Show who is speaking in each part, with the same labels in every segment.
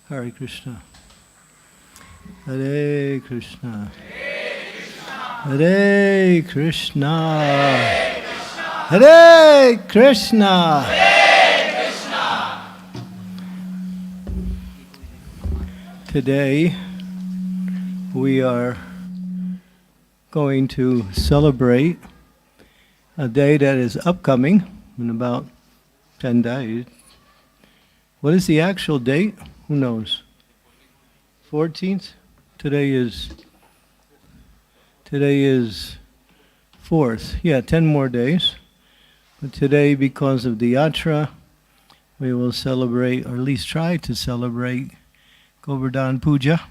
Speaker 1: Hare Krishna. Hare Krishna. Hare Krishna. Hare Krishna. Today we are going to celebrate a day that is upcoming in about 10 days. What is the actual date? Who knows? 14th? Today is 4th. Yeah, 10 more days. But today, because of the yatra, we will celebrate, or at least try to celebrate, Govardhan Puja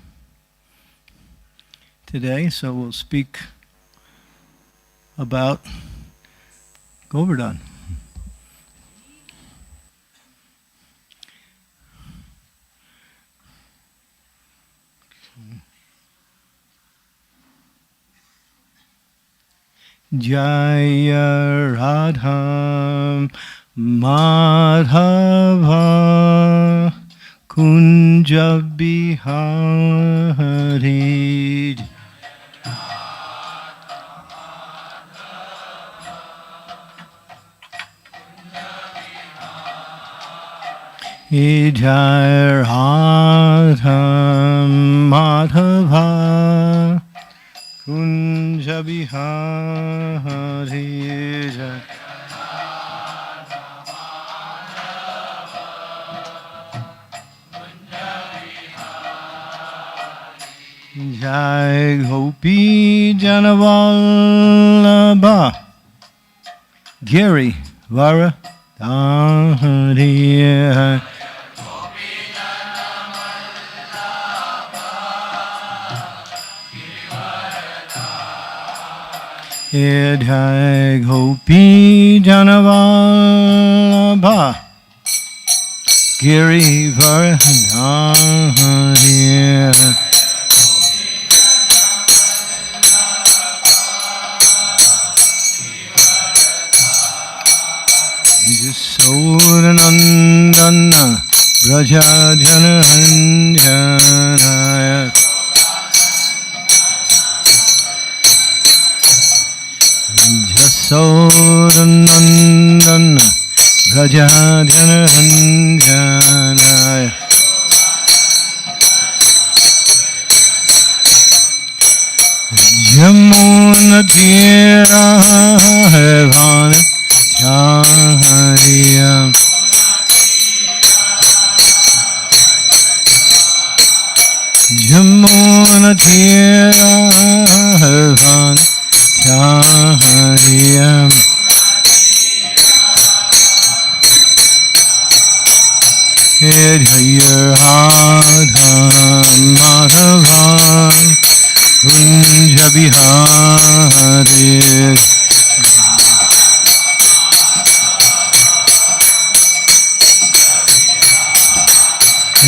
Speaker 1: today. So we'll speak about Govardhan. Jaya Radha Madhava Kunja Bihari Jaya Radha Madhava Kunja Bihari Jai Gopi Janavallabha Giri Varadhari Jai Gopi Janavallabha Giri Varadhari Jasodanandana Brajajananjanaya Jasodanandana Brajajananjanaya Jamuna Tira Bhana Chariyam Jamuna Tira Bhana Chariyam Jaya Radha Madhava Kunja Bihari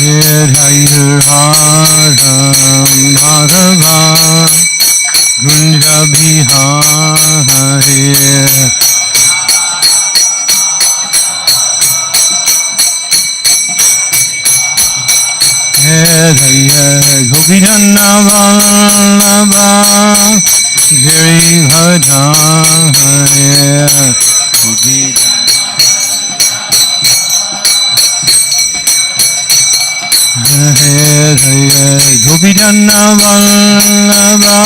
Speaker 1: Jaya Radha Madhava Kunja Bihari Jaya Gopi Janavallabha Giri Varadhari Jaya Gopi Janavallabha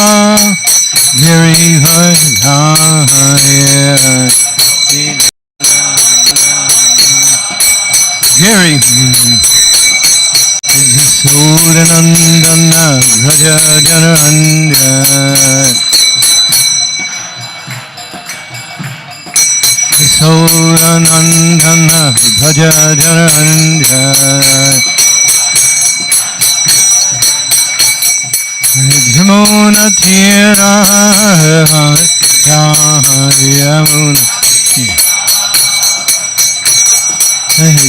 Speaker 1: Giri Varadhari Giri Jasodanandana Brajajananjana Jasodanandana Brajajananjana Jamuna Tira Yamuna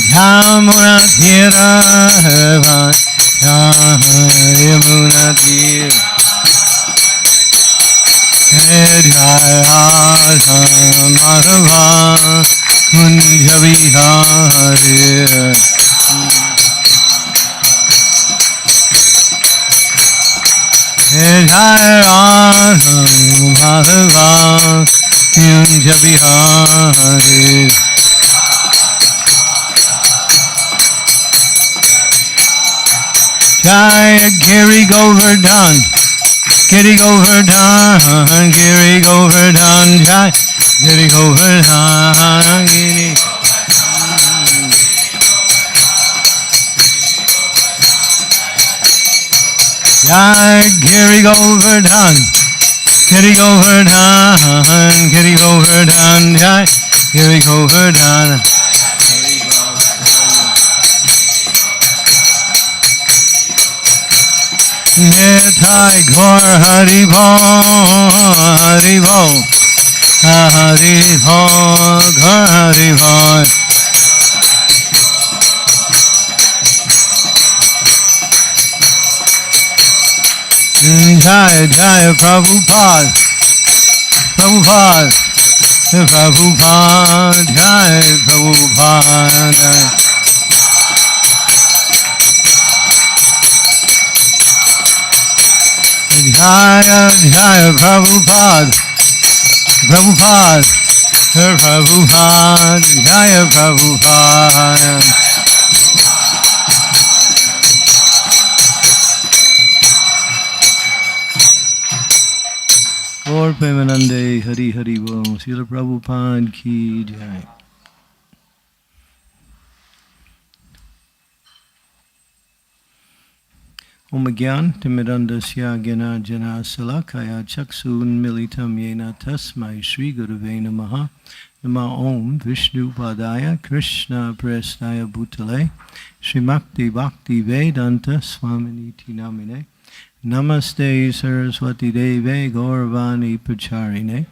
Speaker 1: Jamuna Tira Yamuna Tira Jaya Madhava Kunja Bihari Jai Radha Madhava Kunja Bihari. Jai Giri Govardhan, Giri Govardhan, Giri Govardhan, Jai Giri Govardhan, Giri. Jai Giri Govardhan, Giri Govardhan, Giri Govardhan, Jai Giri Govardhan. Nitai Gaur Hari Bol, Hari Bol, Hari Bol, Gaur Hari Bol. Jai Jai Prabhupada, Prabhupada, Prabhupada, Jai Prabhupada. Jaya Jaya Prabhupada, Prabhupada, Prabhupada, Jaya Prabhupada. Gaur Premanande Hari Hari Bol, Srila Prabhupada Ki Jai. Om Gyan Timidandasya Gyana Jana Salakaya Chaksun Militam Yena Tasmai Shri Gurave Namaha. Nama Om Vishnu Padaya Krishna Prestaya Bhutale Srimakti Bhakti Vedanta Swaminiti Namine. Namaste Saraswati Deve Gauravani Pacharine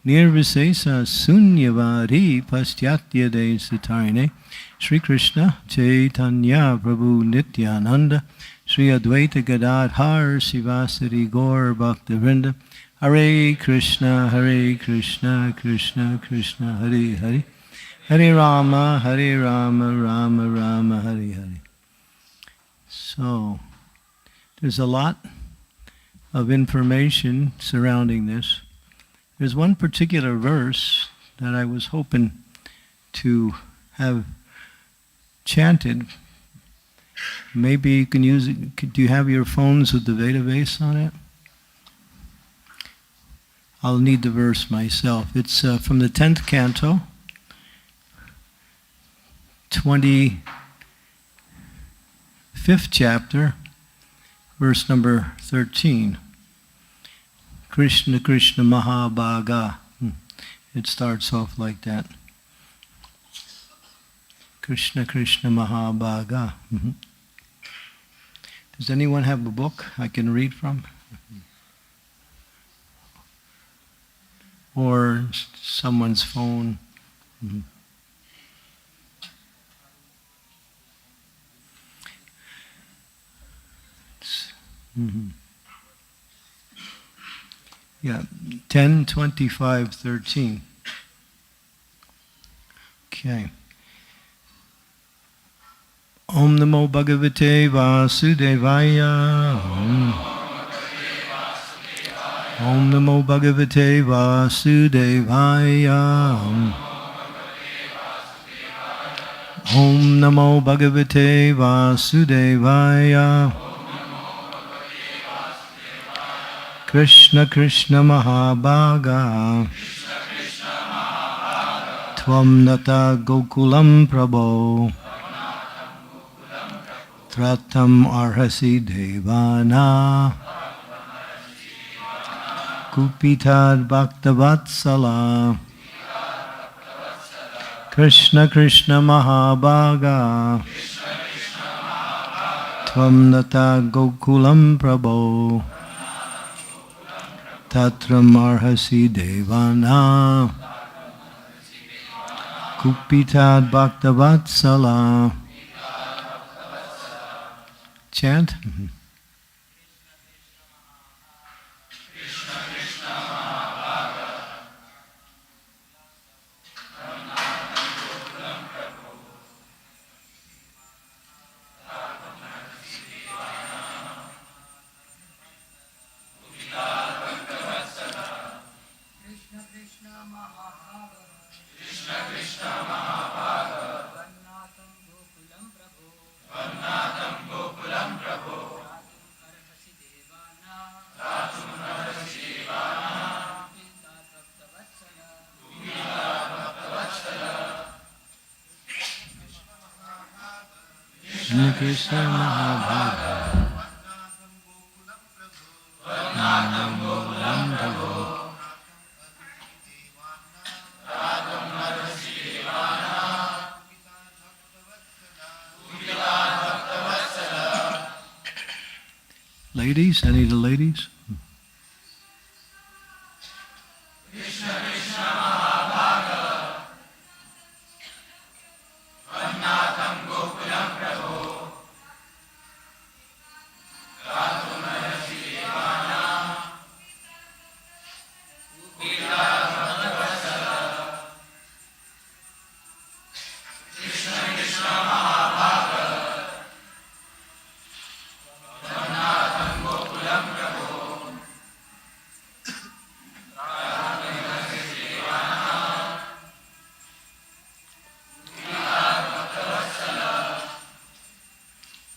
Speaker 1: Nirvisesa Sunyavadi Pastyatya De Sitarine Shri Krishna Chaitanya Prabhu Nityananda Shri Advaita Gadadhar Sivasari Gaur Bhaktivinoda Hare Krishna Krishna Krishna Hare Hare Hare Rama Rama Rama Hare Hare. So there's a lot of information surrounding this. There's one particular verse that I was hoping to have chanted. Maybe you can use it. Do you have your phones with the Veda Vase on it? I'll need the verse myself. It's from the 10th canto, 25th chapter, verse number 13. Krishna Krishna Mahabhaga. It starts off like that. Krishna Krishna Mahabhaga. Does anyone have a book I can read from? Or someone's phone? Yeah, 10, 25, 13. Okay. Om Namo Bhagavate Vasudevaya. Om Namo Bhagavate Vasudevaya. Om Namo Bhagavate Vasudevaya. Krishna Krishna Mahabhaga. Tvam Nata Gokulam Prabho. Tratam Arhasi Devana. Kupitad Bhaktavatsala. Krishna Krishna Mahabhaga. Tvam Nata Gokulam Prabho. Tatram Arhasi Devana. Kupitad Bhaktavatsala. Chant. Krishna Mahabhaga Nandam Prabhu Ladies, any of the ladies?
Speaker 2: Krishna Krishna Mahabhaga Vannatham Gokulam Prabhu Ratum Narasivana Upita Bhaktavatsala Krishna Krishna Mahabhaga Vannatham Gokulam Prabhu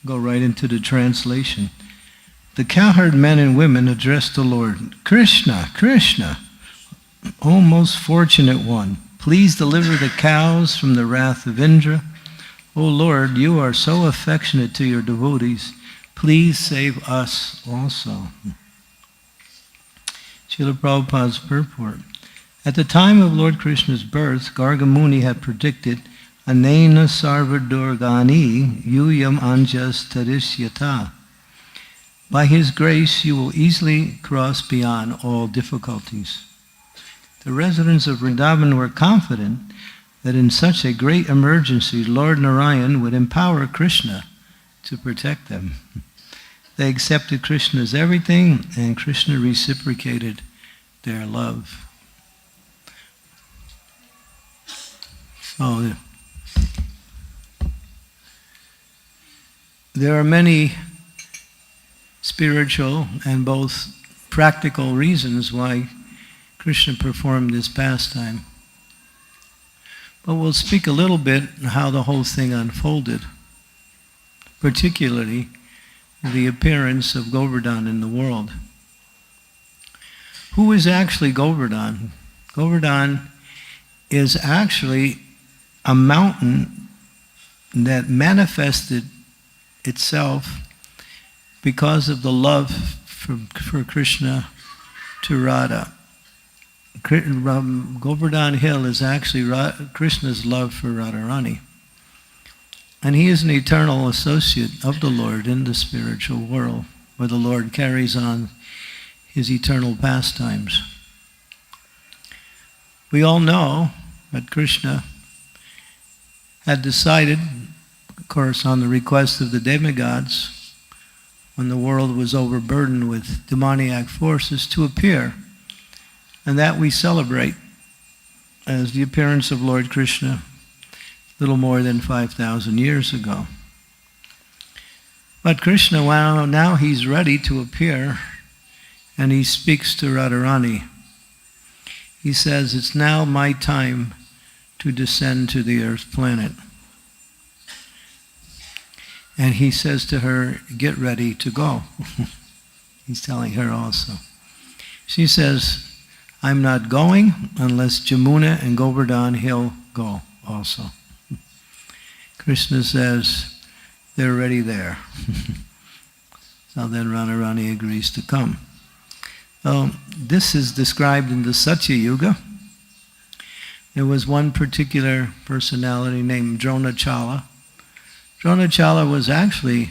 Speaker 1: Go right into the translation. The cowherd men and women addressed the Lord. Krishna, Krishna, O most fortunate one, please deliver the cows from the wrath of Indra. O Lord, you are so affectionate to your devotees. Please save us also. Srila Prabhupada's purport. At the time of Lord Krishna's birth, Garga Muni had predicted Anena sarva durgani yuyam anjas tadishyata. By his grace you will easily cross beyond all difficulties. The residents of Vrindavan were confident that in such a great emergency, Lord Narayan would empower Krishna to protect them. They accepted Krishna as everything, and Krishna reciprocated their love. So, there are many spiritual and both practical reasons why Krishna performed this pastime. But we'll speak a little bit on how the whole thing unfolded, particularly the appearance of Govardhan in the world. Who is actually Govardhan? Govardhan is actually a mountain that manifested itself because of the love for Krishna to Radha. Govardhan Hill is actually Krishna's love for Radharani. And he is an eternal associate of the Lord in the spiritual world, where the Lord carries on his eternal pastimes. We all know that Krishna had decided, of course, on the request of the demigods, when the world was overburdened with demoniac forces, to appear. And that we celebrate as the appearance of Lord Krishna a little more than 5,000 years ago. But Krishna, well, now he's ready to appear, and he speaks to Radharani. He says, it's now my time to descend to the earth planet. And he says to her, get ready to go. He's telling her also. She says, I'm not going unless Jamuna and Govardhan Hill go also. Krishna says, they're already there. So then Radharani agrees to come. This is described in the Satya Yuga. There was one particular personality named Dronachala. Dronachala was actually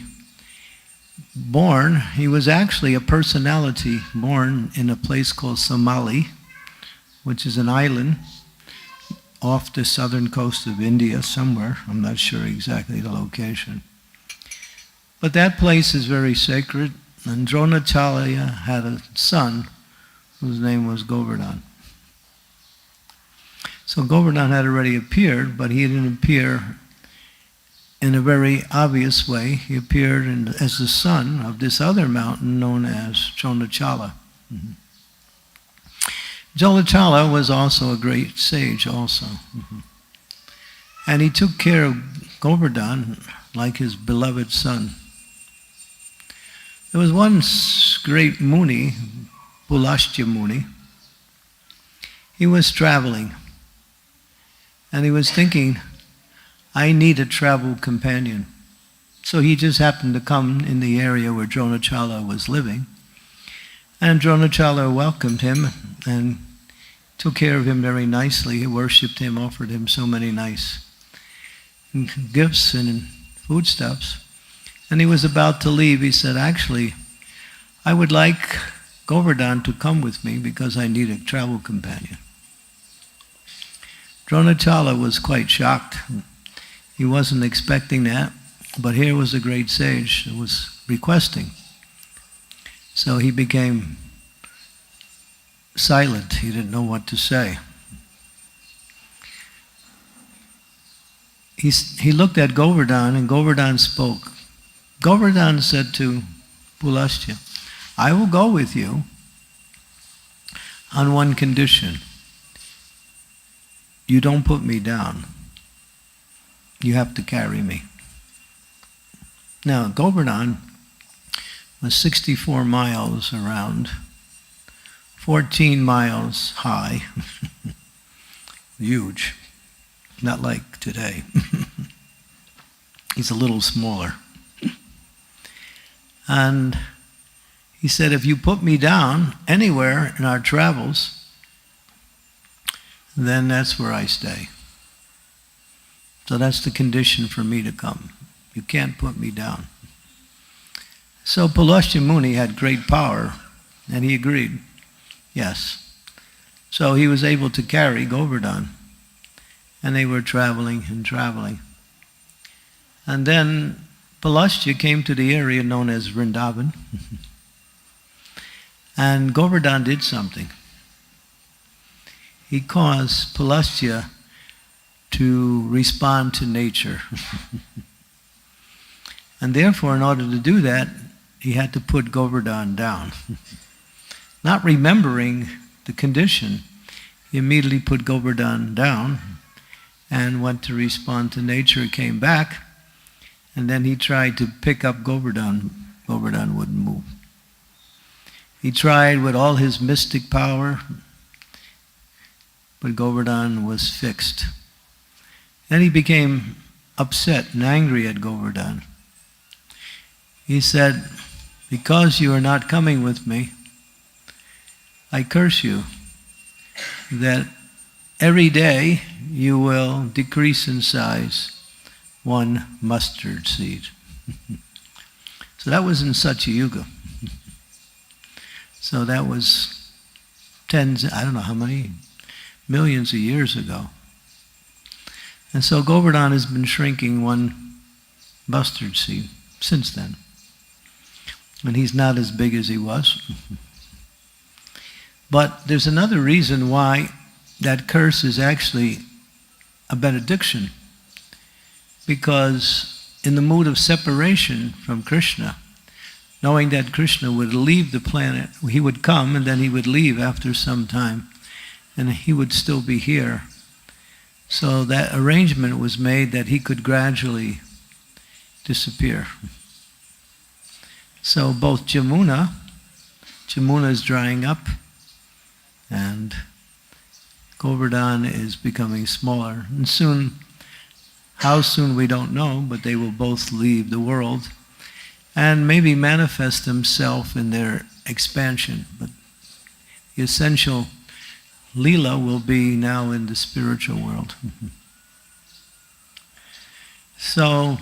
Speaker 1: born, he was actually a personality born in a place called Somali, which is an island off the southern coast of India somewhere. I'm not sure exactly the location. But that place is very sacred, and Dronachala had a son whose name was Govardhan. So Govardhan had already appeared, but he didn't appear in a very obvious way. He appeared as the son of this other mountain known as Dronachala. Mm-hmm. Dronachala was also a great sage also. Mm-hmm. And he took care of Govardhan like his beloved son. There was one great Muni, Pulastya Muni. He was traveling, and he was thinking, I need a travel companion. So he just happened to come in the area where Dronachala was living. And Dronachala welcomed him and took care of him very nicely. He worshipped him, offered him so many nice gifts and foodstuffs. And he was about to leave. He said, actually, I would like Govardhan to come with me because I need a travel companion. Dronachala was quite shocked. He wasn't expecting that, but here was a great sage who was requesting. So he became silent. He didn't know what to say. He looked at Govardhan, and Govardhan spoke. Govardhan said to Pulastya, I will go with you on one condition. You don't put me down. You have to carry me. Now, Govardhan was 64 miles around, 14 miles high. Huge. Not like today. He's a little smaller. And he said, if you put me down anywhere in our travels, then that's where I stay. So that's the condition for me to come. You can't put me down. So Pulastya Muni had great power, and he agreed, yes. So he was able to carry Govardhan, and they were traveling and traveling. And then Pulastya came to the area known as Vrindavan, and Govardhan did something. He caused Pulastya to respond to nature. And therefore, in order to do that, he had to put Govardhan down. Not remembering the condition, he immediately put Govardhan down and went to respond to nature, came back, and then he tried to pick up Govardhan. Govardhan wouldn't move. He tried with all his mystic power, but Govardhan was fixed. Then he became upset and angry at Govardhan. He said, because you are not coming with me, I curse you that every day you will decrease in size 1 mustard seed. So that was in Satyayuga. So that was tens, I don't know how many, millions of years ago. And so Govardhan has been shrinking 1 mustard seed since then. And he's not as big as he was. But there's another reason why that curse is actually a benediction. Because in the mood of separation from Krishna, knowing that Krishna would leave the planet, he would come and then he would leave after some time, and he would still be here. So that arrangement was made that he could gradually disappear. So both Jamuna is drying up, and Govardhan is becoming smaller. And soon, how soon we don't know, but they will both leave the world and maybe manifest themselves in their expansion. But the essential Lila will be now in the spiritual world. So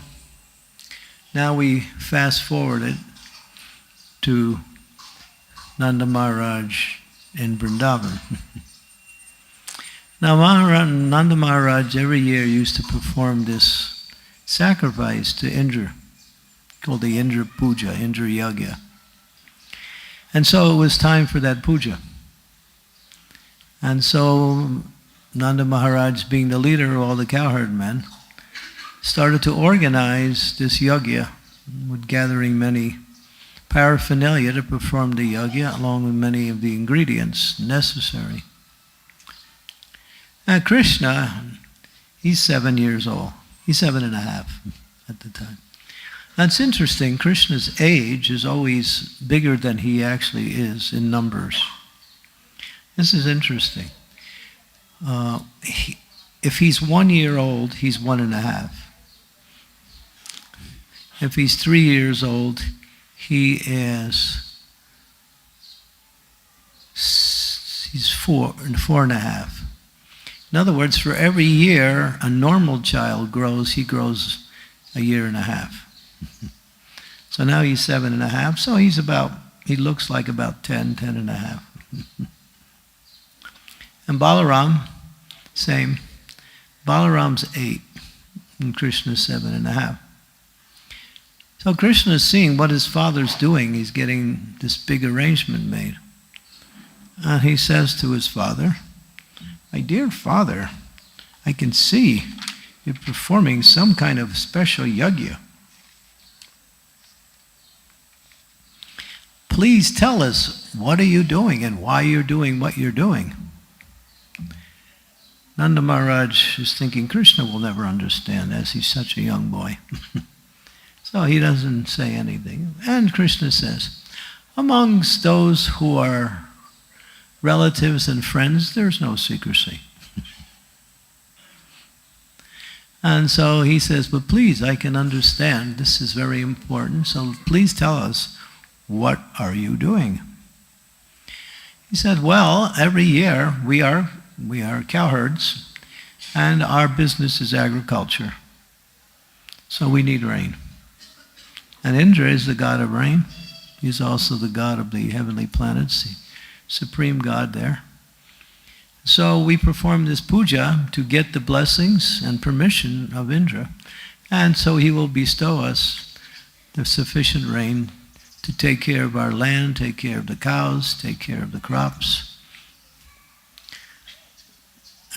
Speaker 1: now we fast forward it to Nanda Maharaj in Vrindavan. Now Nanda Maharaj every year used to perform this sacrifice to Indra, called the Indra Puja, Indra Yagya. And so it was time for that puja. And so Nanda Maharaj, being the leader of all the cowherd men, started to organize this yagya, with gathering many paraphernalia to perform the yagya, along with many of the ingredients necessary. Now Krishna, he's 7 years old. He's 7.5 at the time. That's interesting. Krishna's age is always bigger than he actually is in numbers. This is interesting. If he's 1 year old, he's 1.5. If he's 3 years old, he's 4.5. In other words, for every year a normal child grows, he grows a year and a half. So now he's 7.5, so he looks like about 10.5. And Balaram, same. Balaram's 8, and Krishna's 7.5. So Krishna is seeing what his father's doing. He's getting this big arrangement made. And he says to his father, "My dear father, I can see you're performing some kind of special yajna. Please tell us, what are you doing and why you're doing what you're doing?" Nanda Maharaj is thinking Krishna will never understand, as he's such a young boy. So he doesn't say anything. And Krishna says, amongst those who are relatives and friends, there's no secrecy. And so he says, but please, I can understand. This is very important. So please tell us, what are you doing? He said, well, every year we are cowherds, and our business is agriculture. So we need rain. And Indra is the god of rain. He's also the god of the heavenly planets, the supreme god there. So we perform this puja to get the blessings and permission of Indra, and so he will bestow us the sufficient rain to take care of our land, take care of the cows, take care of the crops.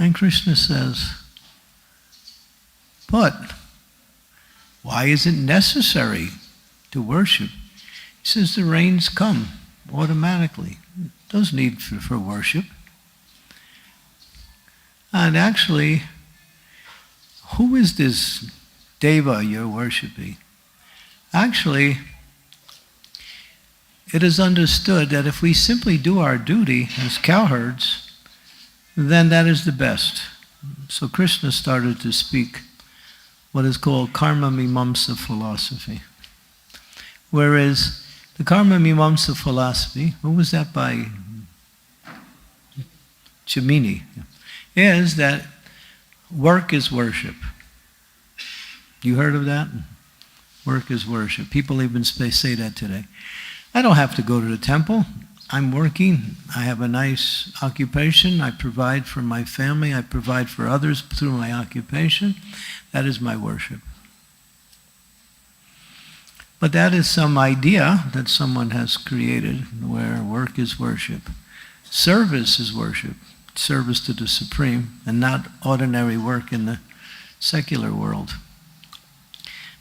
Speaker 1: And Krishna says, but why is it necessary to worship? He says the rains come automatically. There's need for worship. And actually, who is this deva you're worshiping? Actually, it is understood that if we simply do our duty as cowherds, then that is the best. So Krishna started to speak what is called karma mimamsa philosophy. Whereas the karma mimamsa philosophy, what was that by Chamini, is that work is worship. You heard of that? Work is worship. People even say that today. I don't have to go to the temple. I'm working. I have a nice occupation. I provide for my family. I provide for others through my occupation. That is my worship. But that is some idea that someone has created where work is worship. Service is worship. Service to the Supreme, and not ordinary work in the secular world.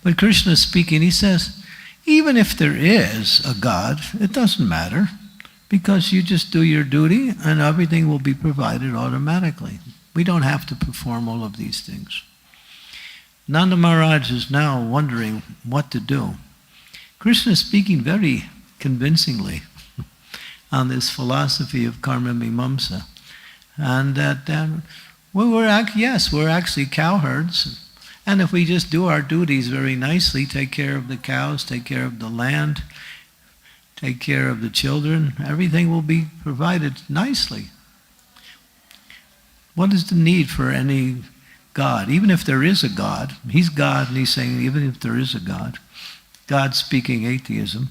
Speaker 1: But Krishna is speaking, he says, even if there is a God, it doesn't matter, because you just do your duty and everything will be provided automatically. We don't have to perform all of these things. Nanda Maharaj is now wondering what to do. Krishna is speaking very convincingly on this philosophy of karma mimamsa. And that, we're actually cowherds. And if we just do our duties very nicely, take care of the cows, take care of the land, take care of the children, everything will be provided nicely. What is the need for any God? Even if there is a God, he's God, and he's saying even if there is a God, God's speaking atheism.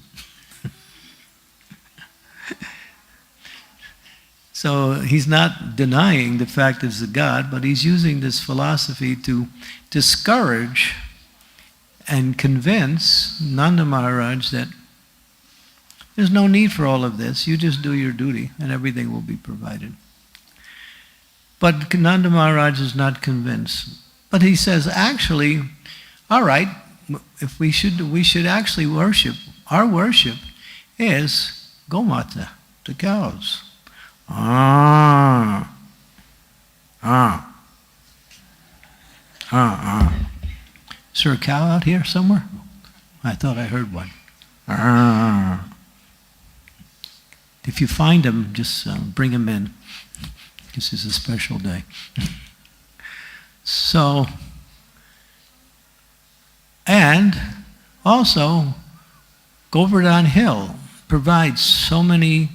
Speaker 1: So he's not denying the fact that it's a God, but he's using this philosophy to discourage and convince Nanda Maharaj that there's no need for all of this. You just do your duty and everything will be provided. But Nanda Maharaj is not convinced. But he says, actually, all right, if we should actually worship. Our worship is Gomata, the cows. Is there a cow out here somewhere? I thought I heard one. If you find him, just bring him in. This is a special day. So, and Also, Govardhan Hill provides so many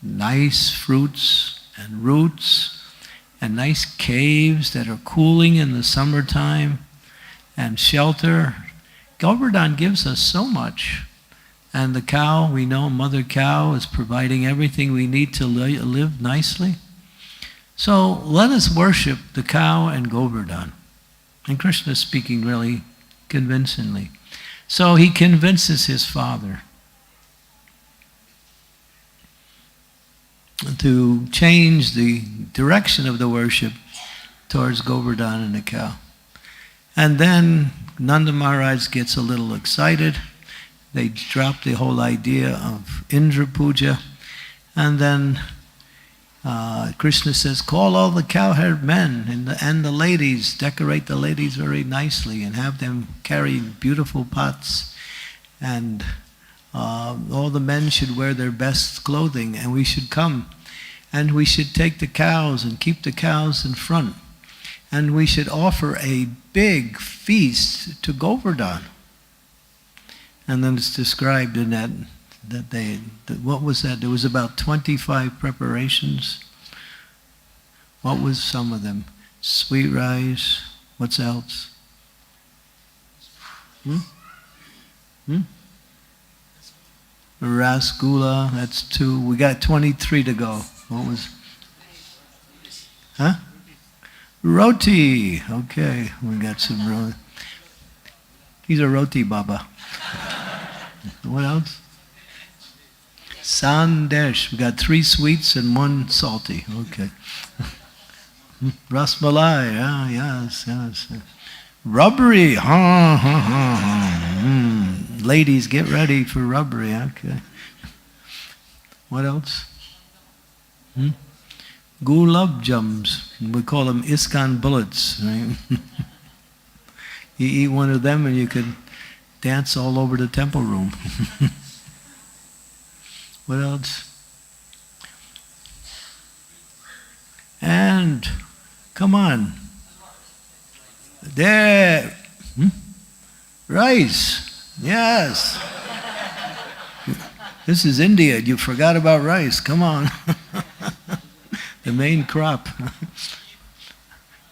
Speaker 1: nice fruits and roots and nice caves that are cooling in the summertime and shelter. Govardhan gives us so much. And the cow, we know Mother Cow is providing everything we need to live nicely. So let us worship the cow and Govardhan. And Krishna is speaking really convincingly. So he convinces his father to change the direction of the worship towards Govardhan and the cow. And then Nanda Maharaj gets a little excited. They drop the whole idea of Indra Puja. And then Krishna says, call all the cow-haired men and the ladies, decorate the ladies very nicely and have them carry beautiful pots. And all the men should wear their best clothing, and we should come. And we should take the cows and keep the cows in front. And we should offer a big feast to Govardhan. And then it's described in that what was that? There was about 25 preparations. What was some of them? Sweet rice. What's else? Rasgula, that's 2. We got 23 to go. What was? Huh? Roti. Okay, we got some roti. He's a roti baba. What else? Sandesh. We got 3 sweets and 1 salty. Okay. Rasmalai. Ah, yes. Rubbery. Ladies, get ready for rubbery. Okay. What else? Gulab jams. We call them ISKCON bullets. Right? You eat one of them and you could dance all over the temple room. What else? And come on. There. Rice. Yes. This is India. You forgot about rice. Come on. The main crop.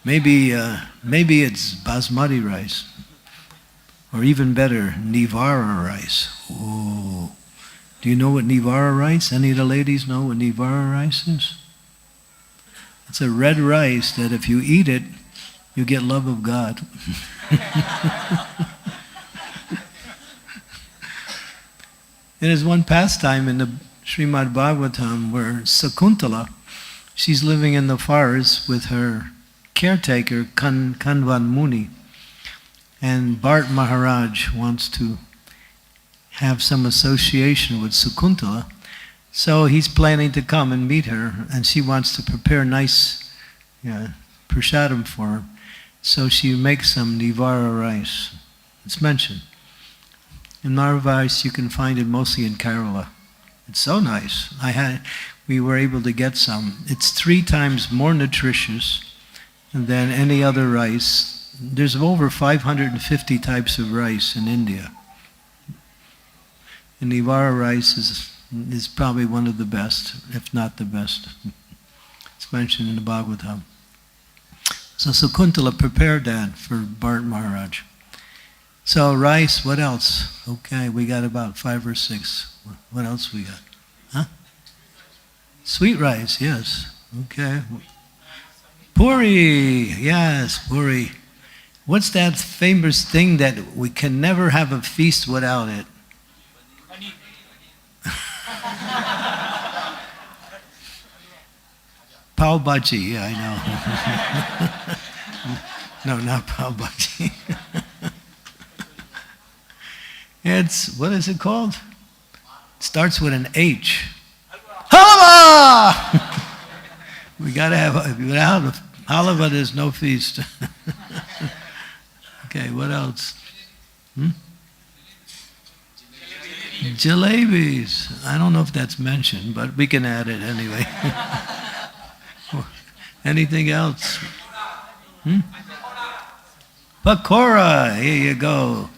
Speaker 1: Maybe it's basmati rice. Or even better, Nivara rice. Oh. Do you know what Nivara rice? Any of the ladies know what Nivara rice is? It's a red rice that if you eat it, you get love of God. There's one pastime in the Srimad Bhagavatam where Sakuntala, she's living in the forest with her caretaker, Kanvan Muni. And Bharat Maharaj wants to have some association with Sakuntala. So he's planning to come and meet her, and she wants to prepare nice prasadam for her. So she makes some Nivara rice. It's mentioned. In Nivara you can find it mostly in Kerala. It's so nice. We were able to get some. It's 3 times more nutritious than any other rice. There's over 550 types of rice in India. And Nivara rice is probably one of the best, if not the best. It's mentioned in the Bhagavatam. So Sakuntala prepared that for Bharat Maharaj. So rice, what else? Okay, we got about 5 or 6. What else we got? Huh? Sweet rice, yes. Okay. Puri, yes, puri. What's that famous thing that we can never have a feast without it? Pav bhaji, yeah, I know. No, not pav bhaji. It's, what is it called? It starts with an H. Halva! We gotta have, without halva there's no feast. Okay, what else? Jalebis. I don't know if that's mentioned, but we can add it anyway. Anything else? Pakora, here you go.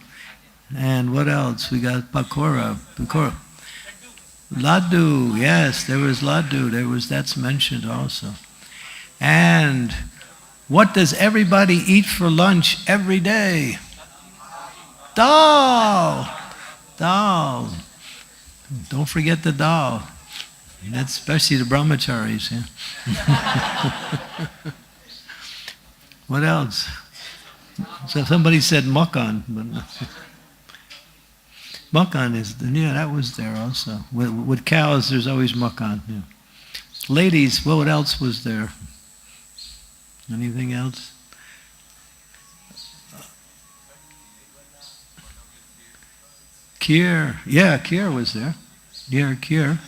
Speaker 1: And what else? We got pakora. Laddu, yes, there was laddu. That's mentioned also. And what does everybody eat for lunch every day? Dal. Dal. Don't forget the dal. That's especially the brahmacharis. Yeah? What else? So somebody said makan, but makan is, yeah, that was there also. With cows, there's always makan. Yeah. Ladies, what else was there? Anything else? Kheer. Yeah, kheer was there. Yeah, kheer.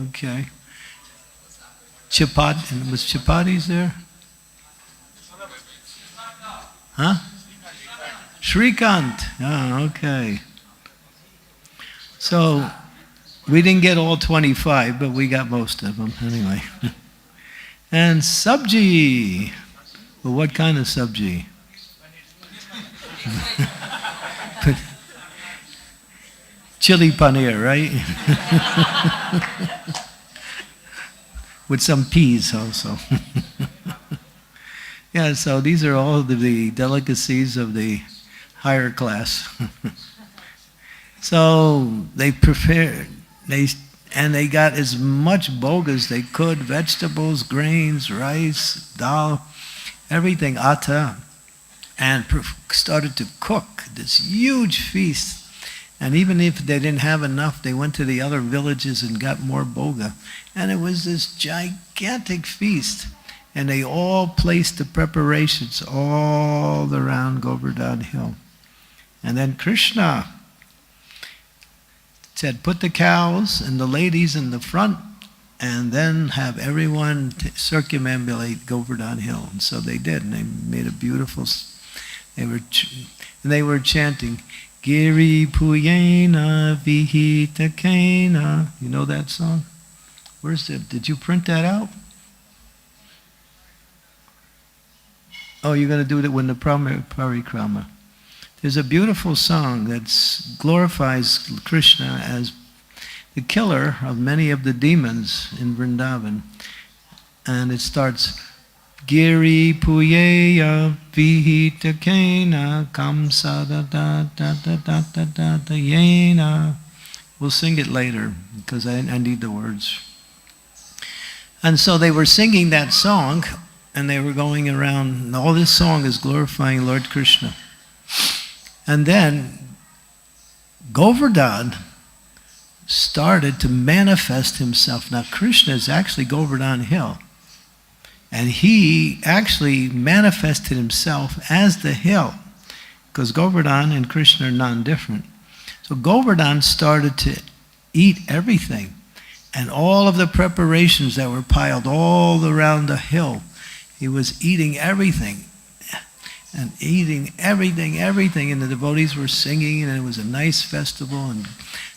Speaker 1: Okay. Chapati. Was chapatis there? Huh? Shrikant. Ah, okay. So, we didn't get all 25, but we got most of them anyway. And sabji. Well, what kind of sabji? Chili paneer, right? With some peas also. Yeah, so these are all the delicacies of the higher class. So they prepared, they got as much bhog as they could, vegetables, grains, rice, dal, everything, atta, and started to cook this huge feast. And even if they didn't have enough, they went to the other villages and got more bhoga. And it was this gigantic feast. And they all placed the preparations all around Govardhan Hill. And then Krishna said, put the cows and the ladies in the front, and then have everyone circumambulate Govardhan Hill. And so they did, and they made a beautiful, they were chanting, Giri Puyena Vihita Kena. You know that song? Where's it? Did you print that out? Oh, you're going to do it when the parikrama. There's a beautiful song that glorifies Krishna as the killer of many of the demons in Vrindavan. And it starts, Giri Puyeya Vihita Kena Kamsa da da da da da da da da yena. We'll sing it later because I need the words. And so they were singing that song and they were going around, and all this song is glorifying Lord Krishna. And then Govardhan started to manifest himself. Now Krishna is actually Govardhan Hill. And he actually manifested himself as the hill. Because Govardhan and Krishna are non-different. So Govardhan started to eat everything. And all of the preparations that were piled all around the hill, he was eating everything. And eating everything. And the devotees were singing, and it was a nice festival. And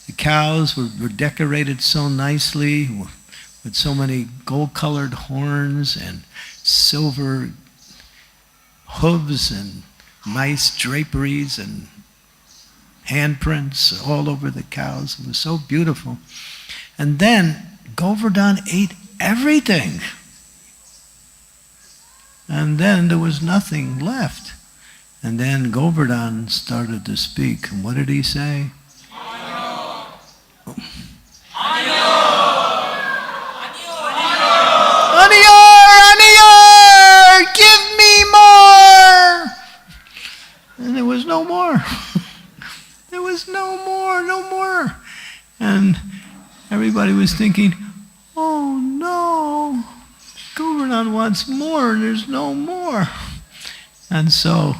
Speaker 1: the cows were decorated so nicely with so many gold-colored horns and silver hooves and nice draperies and handprints all over the cows. It was so beautiful. And then Govardhan ate everything. And then there was nothing left. And then Govardhan started to speak. And what did he say? Give me more! And there was no more. There was no more. And everybody was thinking, oh no, Govardhan wants more and there's no more. And so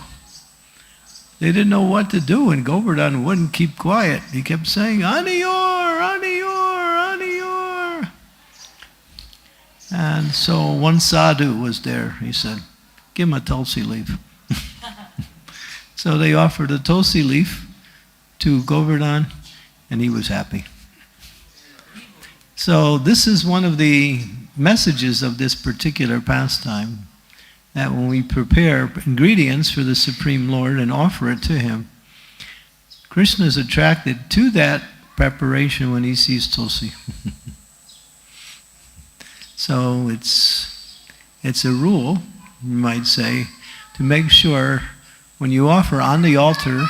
Speaker 1: they didn't know what to do, and Govardhan wouldn't keep quiet. He kept saying, Aniyor, Aniyor, Aniyor. And so one sadhu was there. He said, give him a tulsi leaf. So they offered a tulsi leaf to Govardhan, and he was happy. So this is one of the messages of this particular pastime, that when we prepare ingredients for the Supreme Lord and offer it to Him, Krishna is attracted to that preparation when he sees tulsi. So it's a rule, you might say, to make sure when you offer on the altar,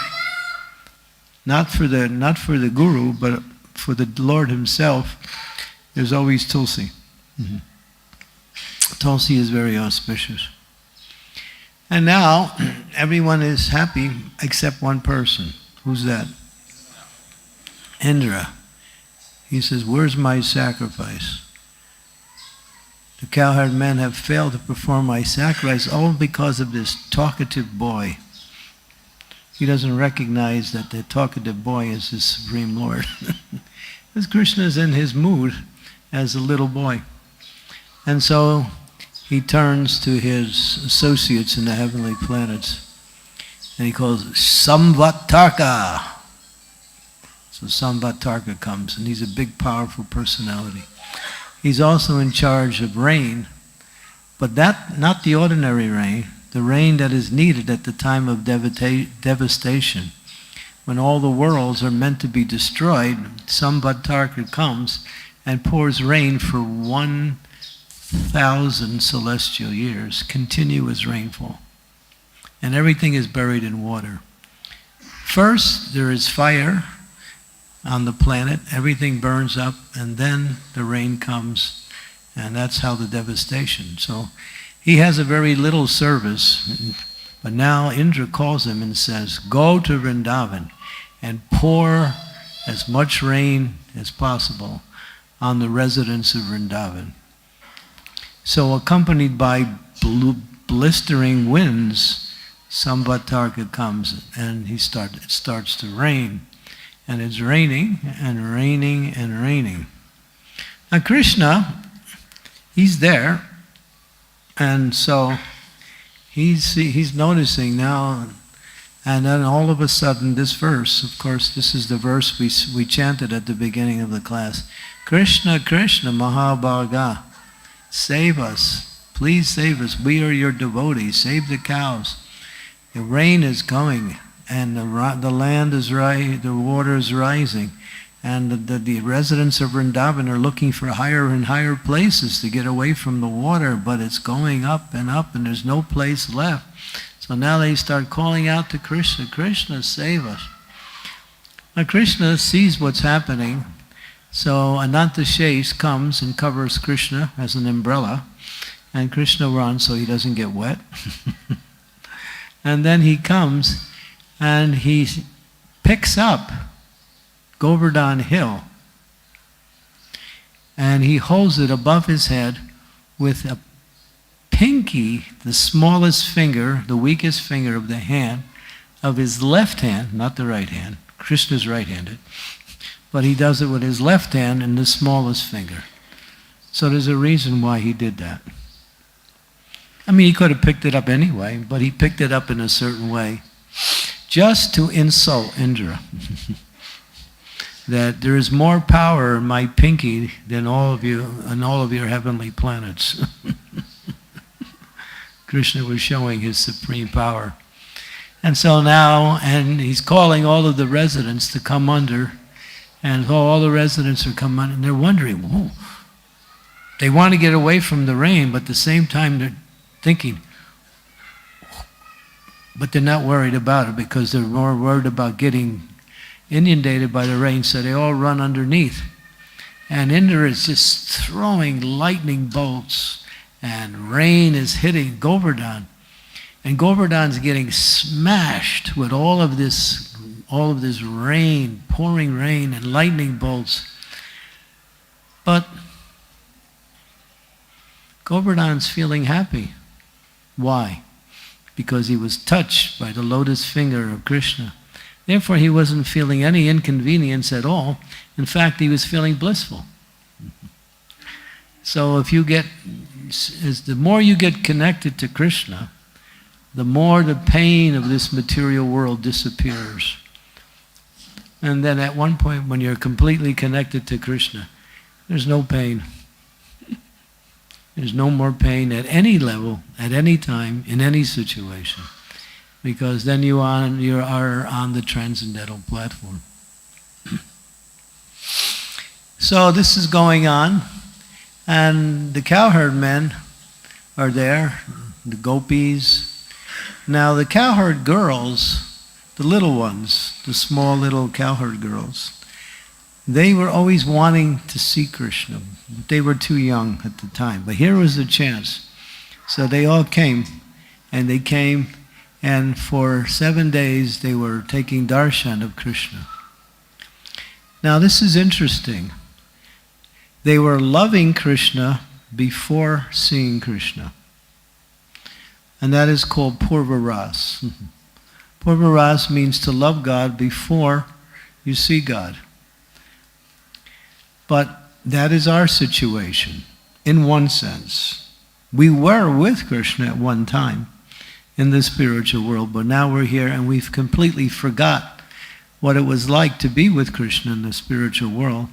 Speaker 1: not for the guru, but for the Lord himself, there's always tulsi. Mm-hmm. Tulsi is very auspicious. And now everyone is happy except one person. Who's that? Indra. He says, "Where's my sacrifice? The cowherd men have failed to perform my sacrifice all because of this talkative boy." He doesn't recognize that the talkative boy is his Supreme Lord. Because Krishna is in his mood as a little boy. And so he turns to his associates in the heavenly planets. And he calls Samvattarka. So Samvattarka comes, and he's a big, powerful personality. He's also in charge of rain, but that not the ordinary rain, the rain that is needed at the time of devastation. When all the worlds are meant to be destroyed, Samvattarka comes and pours rain for 1,000 celestial years, continuous rainfall. And everything is buried in water. First, there is fire on the planet, everything burns up, and then the rain comes, and that's how the devastation. So he has a very little service, but now Indra calls him and says, "Go to Vrindavan and pour as much rain as possible on the residents of Vrindavan." So accompanied by blistering winds, Samvattarka comes and it starts to rain. And it's raining and raining and raining. Now Krishna, he's there, and so he's noticing now, and then all of a sudden this verse, of course this is the verse we chanted at the beginning of the class, "Krishna, Krishna, Mahabhaga, save us, please save us, we are your devotees, save the cows. The rain is coming, and the land is rising, the water is rising, and the residents of Vrindavan are looking for higher and higher places to get away from the water, but it's going up, and there's no place left." So now they start calling out to Krishna, "Krishna, save us." Now Krishna sees what's happening, so Anantashesha comes and covers Krishna as an umbrella, and Krishna runs so he doesn't get wet. And then he comes and he picks up Govardhan hill and he holds it above his head with a pinky, the smallest finger, the weakest finger of the hand, of his left hand, not the right hand. Krishna's right-handed, but he does it with his left hand and the smallest finger. So there's a reason why he did that. I mean, he could have picked it up anyway, but he picked it up in a certain way, just to insult Indra. That there is more power in my pinky than all of you and all of your heavenly planets. Krishna was showing his supreme power. And so now, and he's calling all of the residents to come under, and all the residents are coming under, and they're wondering, whoa, they want to get away from the rain, but at the same time they're thinking, but they're not worried about it because they're more worried about getting inundated by the rain, so they all run underneath. And Indra is just throwing lightning bolts, and rain is hitting Govardhan. And Govardhan's getting smashed with all of this rain, pouring rain and lightning bolts. But Govardhan's feeling happy. Why? Because he was touched by the lotus finger of Krishna. Therefore, he wasn't feeling any inconvenience at all. In fact, he was feeling blissful. So if you get, the more you get connected to Krishna, the more the pain of this material world disappears. And then at one point, when you're completely connected to Krishna, there's no pain. There's no more pain at any level, at any time, in any situation. because then you are on the transcendental platform. So this is going on, and the cowherd men are there, the gopis. Now the cowherd girls, the little ones, the small little cowherd girls, they were always wanting to see Krishna. They were too young at the time, but here was the chance. So they all came, and for 7 days they were taking darshan of Krishna. Now this is interesting. They were loving Krishna before seeing Krishna. And that is called Purva Ras. Purva Ras means to love God before you see God. But that is our situation, in one sense. We were with Krishna at one time in the spiritual world, but now we're here and we've completely forgot what it was like to be with Krishna in the spiritual world.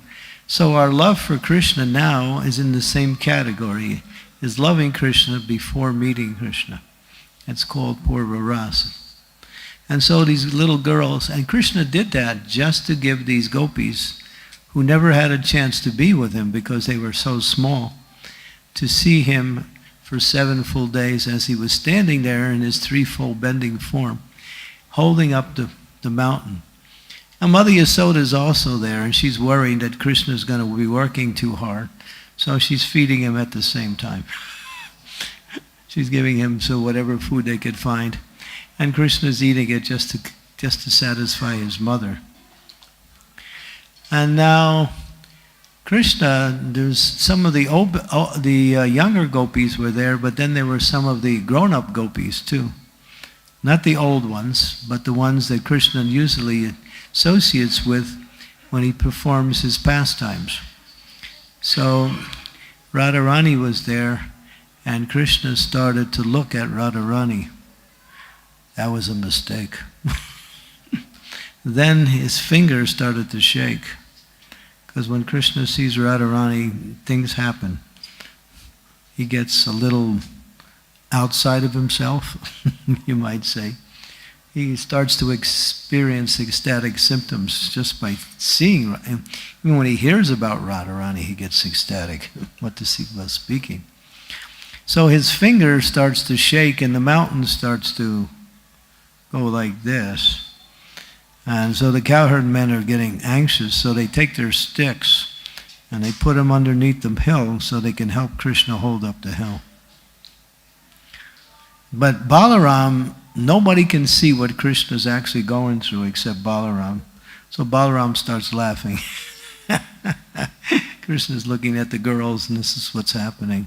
Speaker 1: So our love for Krishna now is in the same category, is loving Krishna before meeting Krishna. It's called Purva Rasa. And so these little girls, and Krishna did that just to give these gopis, who never had a chance to be with him because they were so small, to see him for 7 full days as he was standing there in his threefold bending form, holding up the mountain. And Mother Yasoda is also there, and she's worried that Krishna is going to be working too hard, so she's feeding him at the same time. She's giving him whatever food they could find, and Krishna's eating it just to satisfy his mother. And now Krishna, there's some of the younger gopis were there, but then there were some of the grown-up gopis too. Not the old ones, but the ones that Krishna usually associates with when he performs his pastimes. So Radharani was there, and Krishna started to look at Radharani. That was a mistake. Then his fingers started to shake, because when Krishna sees Radharani, things happen. He gets a little outside of himself, you might say. He starts to experience ecstatic symptoms just by seeing. Even when he hears about Radharani, he gets ecstatic. What does he was speaking? So his finger starts to shake, and the mountain starts to go like this. And so the cowherd men are getting anxious, so they take their sticks and they put them underneath the hill so they can help Krishna hold up the hill. But Balaram, nobody can see what Krishna's actually going through except Balaram. So Balaram starts laughing. Krishna's looking at the girls, and this is what's happening.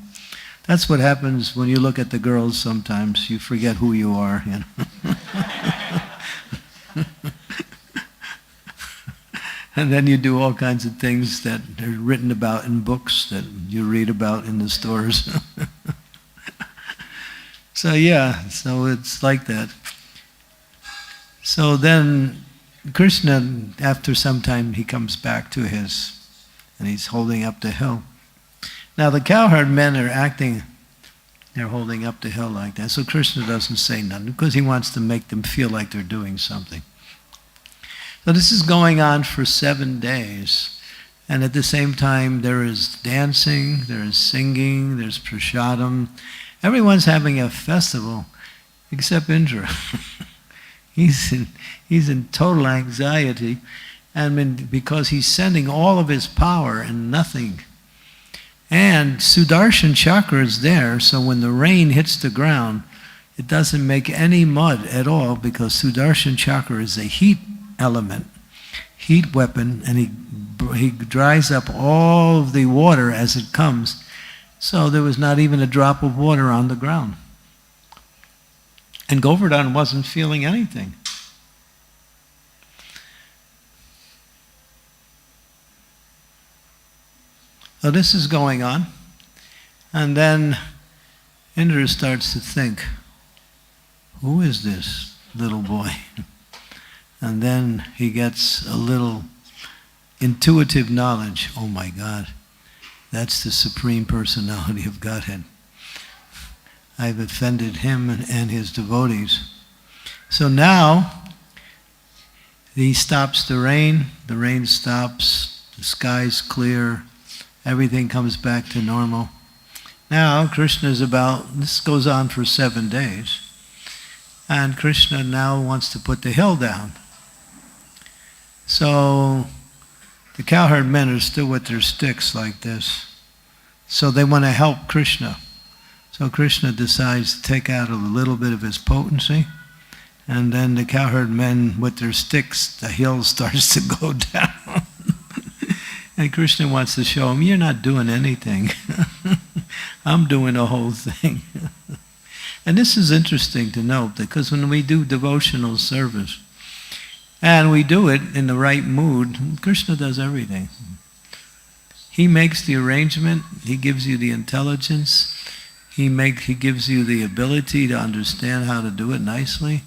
Speaker 1: That's what happens when you look at the girls sometimes. You forget who you are. You know? And then you do all kinds of things that are written about in books that you read about in the stores. So yeah, so it's like that. So then Krishna, after some time, he comes back to and he's holding up the hill. Now the cowherd men are acting, they're holding up the hill like that. So Krishna doesn't say nothing because he wants to make them feel like they're doing something. So this is going on for 7 days. And at the same time, there is dancing, there is singing, there's prasadam. Everyone's having a festival except Indra. He's in total anxiety, and because he's sending all of his power and nothing. And Sudarshan Chakra is there, so when the rain hits the ground, it doesn't make any mud at all, because Sudarshan Chakra is a heat element, heat weapon, and he dries up all of the water as it comes. So there was not even a drop of water on the ground. And Govardhan wasn't feeling anything. So this is going on. And then Indra starts to think, who is this little boy? And then he gets a little intuitive knowledge. Oh my God, that's the Supreme Personality of Godhead. I've offended him and his devotees. So now he stops the rain stops, the sky's clear, everything comes back to normal. Now this goes on for 7 days, and Krishna now wants to put the hill down. So the cowherd men are still with their sticks like this. So they want to help Krishna. So Krishna decides to take out a little bit of his potency, and then the cowherd men with their sticks, the hill starts to go down. And Krishna wants to show him, you're not doing anything. I'm doing the whole thing. And this is interesting to note, because when we do devotional service, and we do it in the right mood, Krishna does everything. He makes the arrangement, he gives you the intelligence, he gives you the ability to understand how to do it nicely,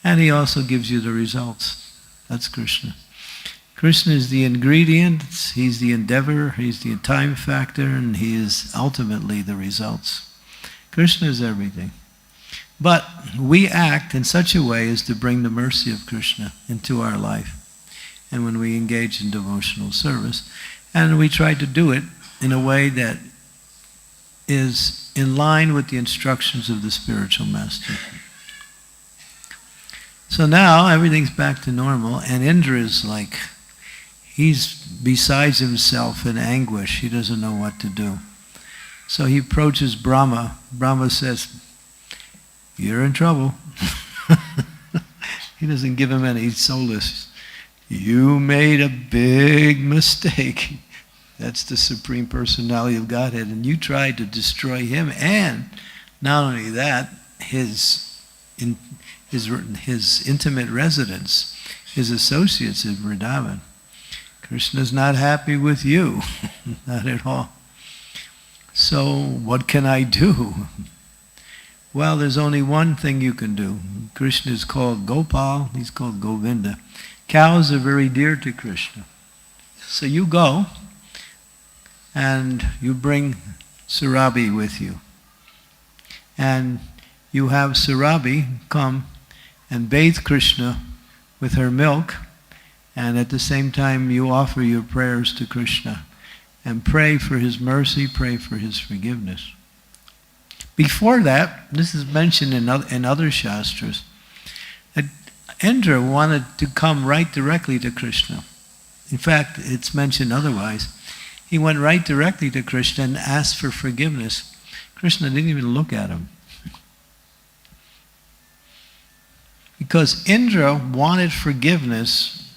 Speaker 1: and he also gives you the results. That's Krishna. Krishna is the ingredient, he's the endeavor, he's the time factor, and he is ultimately the results. Krishna is everything. But we act in such a way as to bring the mercy of Krishna into our life. And when we engage in devotional service, and we try to do it in a way that is in line with the instructions of the spiritual master. So now everything's back to normal, and Indra is like, he's besides himself in anguish. He doesn't know what to do. So he approaches Brahma. Brahma says, you're in trouble. He doesn't give him any solace. You made a big mistake. That's the Supreme Personality of Godhead. And you tried to destroy him. And not only that, his intimate residents, his associates in Vrindavan. Krishna's not happy with you. Not at all. So what can I do? Well, there's only one thing you can do. Krishna is called Gopal, he's called Govinda. Cows are very dear to Krishna. So you go and you bring Surabhi with you. And you have Surabhi come and bathe Krishna with her milk, and at the same time you offer your prayers to Krishna and pray for his mercy, pray for his forgiveness. Before that, this is mentioned in other shastras, that Indra wanted to come right directly to Krishna. In fact, it's mentioned otherwise. He went right directly to Krishna and asked for forgiveness. Krishna didn't even look at him. Because Indra wanted forgiveness,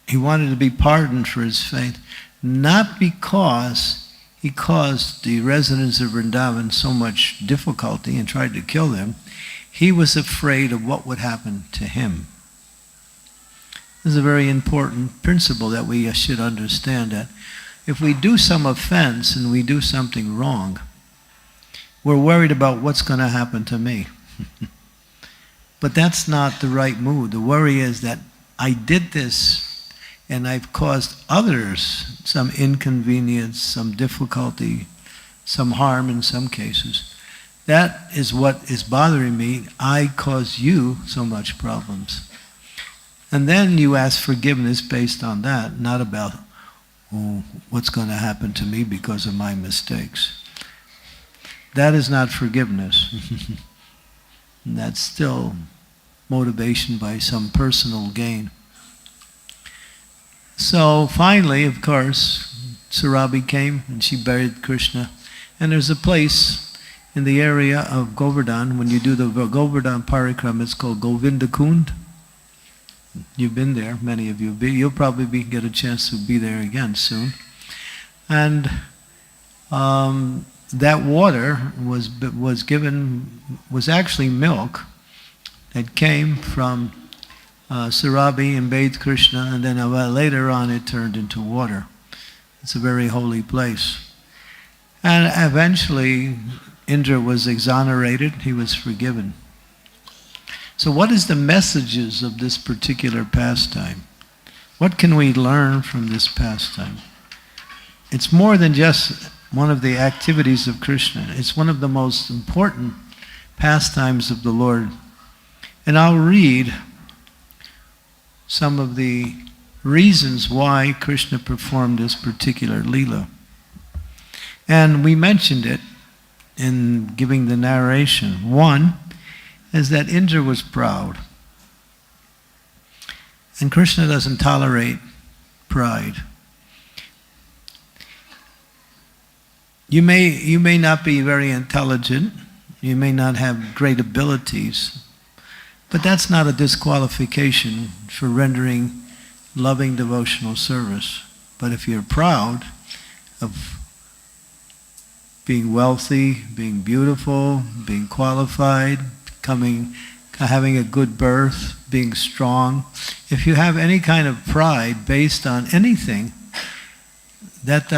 Speaker 1: he wanted to be pardoned for his faith, not because he caused the residents of Vrindavan so much difficulty and tried to kill them. He was afraid of what would happen to him. This is a very important principle that we should understand, that if we do some offense and we do something wrong, we're worried about what's going to happen to me. But that's not the right mood. The worry is that I did this and I've caused others some inconvenience, some difficulty, some harm in some cases. That is what is bothering me. I caused you so much problems. And then you ask forgiveness based on that, not about what's going to happen to me because of my mistakes. That is not forgiveness. That's still motivation by some personal gain. So finally, of course, Surabhi came and she buried Krishna. And there's a place in the area of Govardhan, when you do the Govardhan Parikrama, it's called Govindakund. You've been there, many of you. You'll probably get a chance to be there again soon. And that water was actually milk that came from Surabhi and bathed Krishna, and then later on it turned into water. It's a very holy place. And eventually Indra was exonerated, he was forgiven. So what is the messages of this particular pastime? What can we learn from this pastime? It's more than just one of the activities of Krishna. It's one of the most important pastimes of the Lord. And I'll read some of the reasons why Krishna performed this particular Lila. And we mentioned it in giving the narration. One is that Indra was proud. And Krishna doesn't tolerate pride. You may not be very intelligent, you may not have great abilities, but that's not a disqualification for rendering loving devotional service. But if you're proud of being wealthy, being beautiful, being qualified, having a good birth, being strong, if you have any kind of pride based on anything, that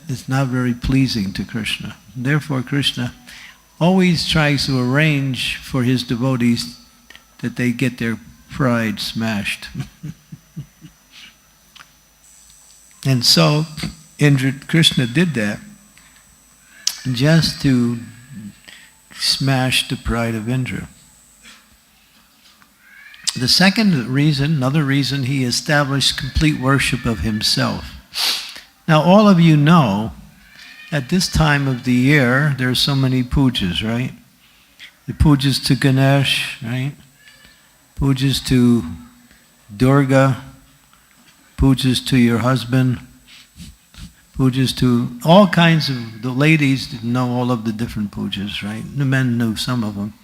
Speaker 1: is not very pleasing to Krishna. Therefore, Krishna always tries to arrange for his devotees that they get their pride smashed. And so, Krishna did that just to smash the pride of Indra. The second reason, another reason, he established complete worship of himself. Now, all of you know, at this time of the year, there are so many pujas, right? The pujas to Ganesh, right? Pujas to Durga, pujas to your husband, pujas to all kinds of, the ladies didn't know all of the different pujas, right? The men knew some of them.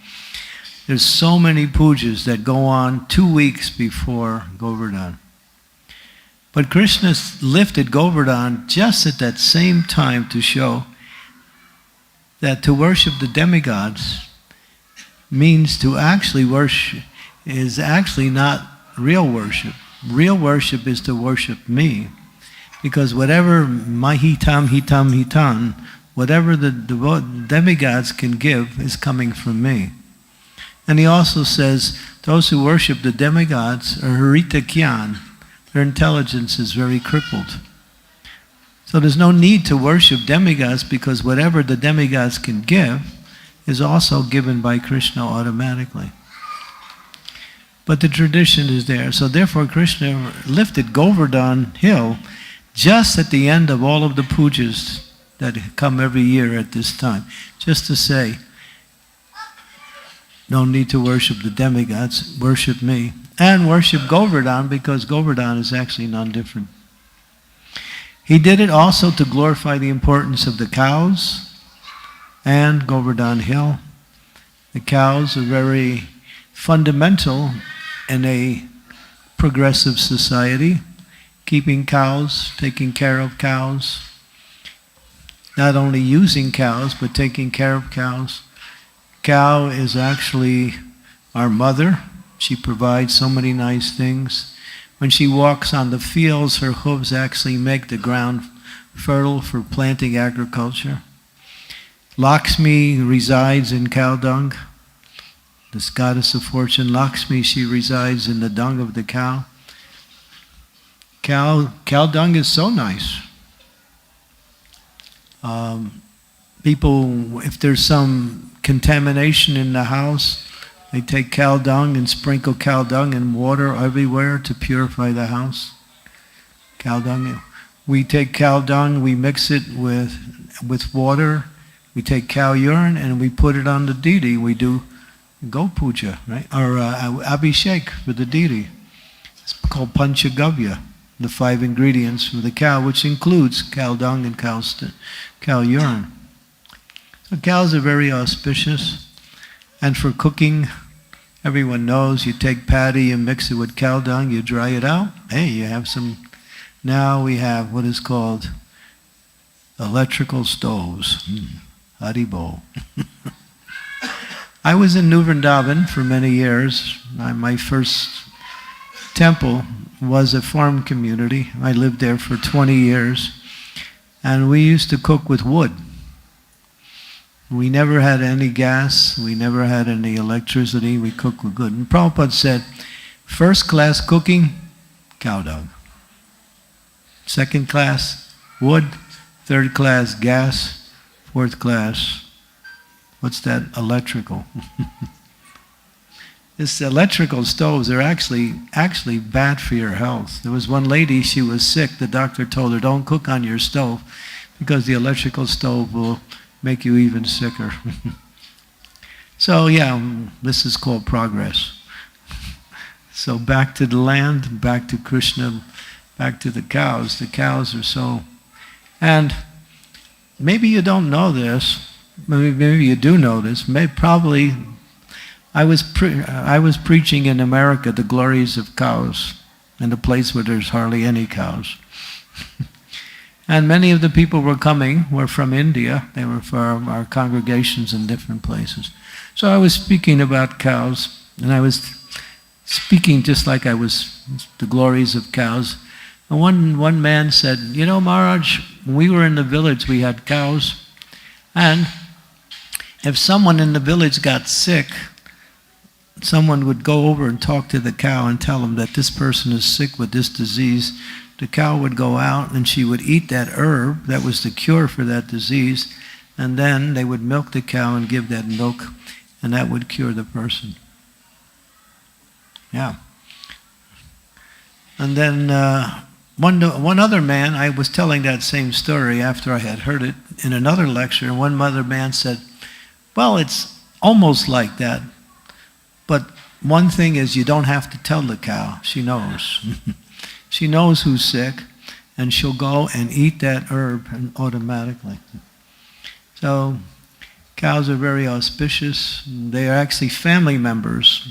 Speaker 1: There's so many pujas that go on 2 weeks before Govardhan. But Krishna lifted Govardhan just at that same time to show that to worship the demigods means to actually worship, is actually not real worship. Real worship is to worship me. Because whatever hitam, whatever the demigods can give is coming from me. And he also says, those who worship the demigods are harita kyan. Their intelligence is very crippled. So there's no need to worship demigods because whatever the demigods can give is also given by Krishna automatically. But the tradition is there. So therefore Krishna lifted Govardhan hill just at the end of all of the pujas that come every year at this time. Just to say, no need to worship the demigods, worship me. And worship Govardhan because Govardhan is actually non-different. He did it also to glorify the importance of the cows and Govardhan hill. The cows are very fundamental in a progressive society. Keeping cows, taking care of cows. Not only using cows, but taking care of cows. Cow is actually our mother. She provides so many nice things. When she walks on the fields, her hooves actually make the ground fertile for planting agriculture. Lakshmi resides in cow dung. This goddess of fortune, Lakshmi, she resides in the dung of the cow. Cow dung is so nice. People, if there's some contamination in the house, they take cow dung and sprinkle cow dung and water everywhere to purify the house. Cow dung. We take cow dung, we mix it with water. We take cow urine and we put it on the deity. We do go puja, right? Or abhishek for the deity. It's called panchagavya, the 5 ingredients for the cow, which includes cow dung and cow urine. So cows are very auspicious. And for cooking, everyone knows you take paddy, you mix it with cow dung, you dry it out. Hey, you have some. Now we have what is called electrical stoves. Haribol. I was in New Vrindavan for many years. My first temple was a farm community. I lived there for 20 years. And we used to cook with wood. We never had any gas. We never had any electricity. We cooked with wood. And Prabhupada said, first class cooking, cow dung. Second class, wood. Third class, gas. Fourth class, what's that? Electrical. This electrical stoves are actually bad for your health. There was one lady, she was sick. The doctor told her, don't cook on your stove because the electrical stove will make you even sicker. So yeah, this is called progress. So back to the land, back to Krishna, back to the cows. The cows are so... And maybe you don't know this, maybe you do know this, probably... I was preaching in America the glories of cows in a place where there's hardly any cows. And many of the people were from India. They were from our congregations in different places. So I was speaking about cows, and I was speaking just like I was the glories of cows. And one man said, you know, Maharaj, when we were in the village, we had cows, and if someone in the village got sick, someone would go over and talk to the cow and tell him that this person is sick with this disease. The cow would go out and she would eat that herb that was the cure for that disease, and then they would milk the cow and give that milk, and that would cure the person. Yeah. And then one other man, I was telling that same story after I had heard it in another lecture, and one other man said, well, it's almost like that. But one thing is, you don't have to tell the cow. She knows. She knows who's sick, and she'll go and eat that herb automatically. So cows are very auspicious. They are actually family members.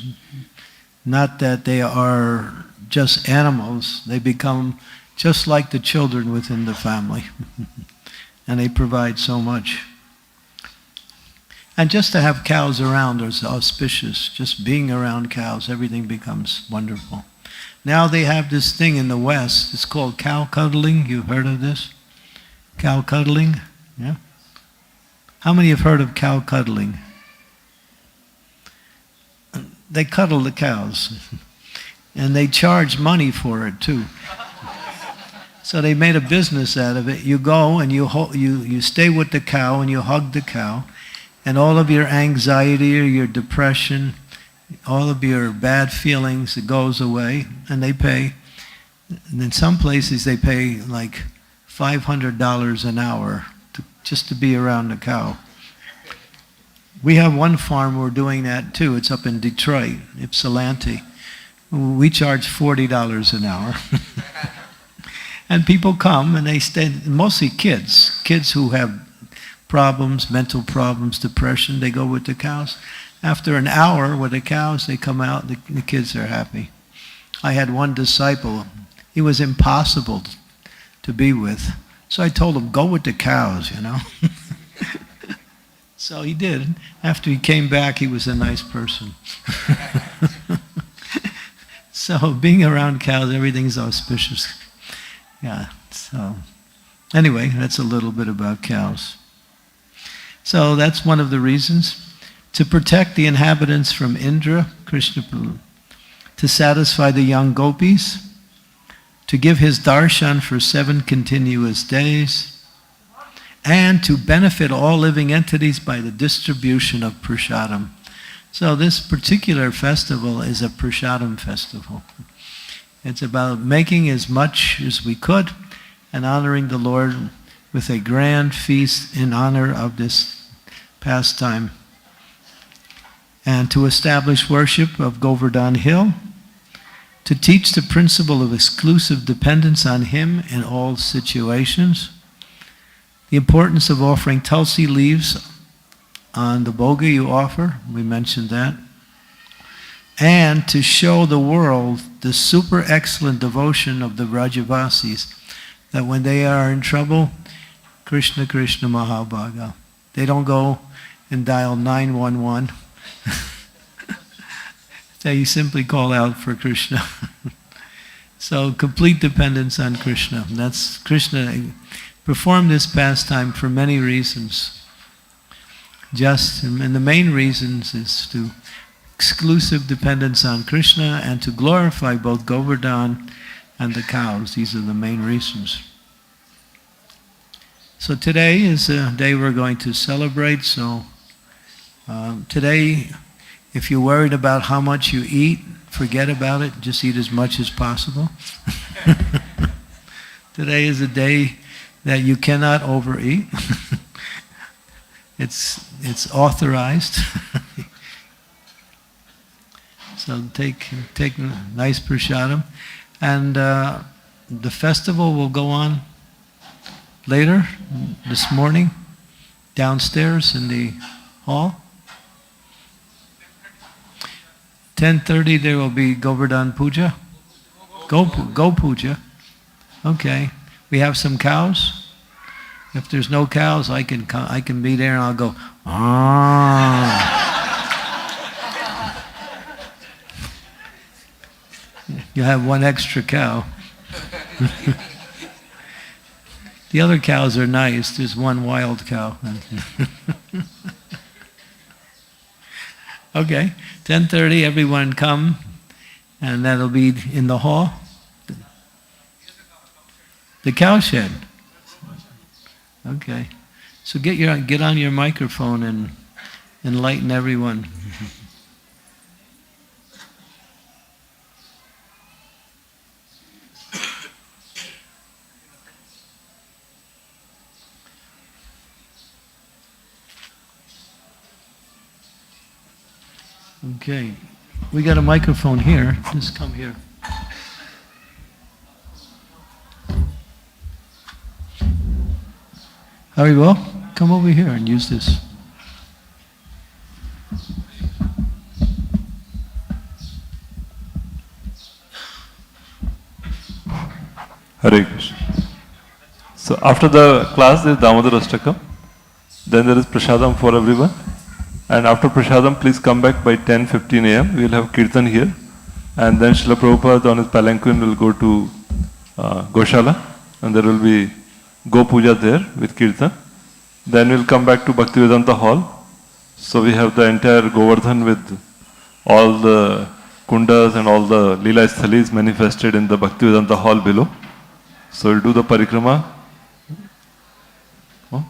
Speaker 1: Not that they are just animals. They become just like the children within the family. And they provide so much. And just to have cows around is auspicious. Just being around cows, everything becomes wonderful. Now they have this thing in the West. It's called cow cuddling. You've heard of this? Cow cuddling? Yeah? How many have heard of cow cuddling? They cuddle the cows. And they charge money for it too. So they made a business out of it. You go and you stay with the cow and you hug the cow. And all of your anxiety or your depression, all of your bad feelings, it goes away, and they pay. And in some places they pay like $500 an hour just to be around the cow. We have one farm we're doing that too. It's up in Detroit, Ypsilanti. We charge $40 an hour. And people come and they stay, mostly kids who have problems, mental problems, depression, they go with the cows. After an hour with the cows, they come out, the kids are happy. I had one disciple, he was impossible to be with. So I told him, go with the cows, you know. So he did. After he came back, he was a nice person. So being around cows, everything's auspicious. Yeah, so anyway, that's a little bit about cows. So that's one of the reasons. To protect the inhabitants from Indra, Krishna, to satisfy the young gopis, to give his darshan for 7 continuous days, and to benefit all living entities by the distribution of prasadam. So this particular festival is a prasadam festival. It's about making as much as we could and honoring the Lord with a grand feast in honor of this pastime, and to establish worship of Govardhan Hill, to teach the principle of exclusive dependence on him in all situations, the importance of offering tulsi leaves on the bhoga you offer, we mentioned that, and to show the world the super excellent devotion of the Vrajavasis, that when they are in trouble, Krishna, Krishna, Mahabhaga. They don't go and dial 911. They simply call out for Krishna. So complete dependence on Krishna. That's Krishna performed this pastime for many reasons. And the main reasons is to exclusive dependence on Krishna and to glorify both Govardhan and the cows. These are the main reasons. So today is a day we're going to celebrate. So today if you're worried about how much you eat, forget about it. Just eat as much as possible. Today is a day that you cannot overeat. It's authorized. So take nice prasadam. And the festival will go on later, this morning, downstairs in the hall. 10:30 there will be Govardhan Puja. Go Puja. Okay. We have some cows. If there's no cows, I can be there and I'll go, ah. You have one extra cow. The other cows are nice. There's one wild cow. Okay, 10:30, everyone come, and that'll be in the hall. The cow shed. Okay, so get on your microphone and enlighten everyone. Okay, we got a microphone here. Just come here. Haribo, come over here and use this.
Speaker 3: Hare Krishna. So after the class there is Damodar Ashtakam. Then there is Prasadam for everyone. And after Prasadam, please come back by 10:15 a.m. We will have Kirtan here. And then Srila Prabhupada on his palanquin will go to Goshala. And there will be Go Puja there with Kirtan. Then we'll come back to Bhaktivedanta Hall. So we have the entire Govardhan with all the kundas and all the Lila Sthalis manifested in the Bhaktivedanta Hall below. So we'll do the parikrama. Oh?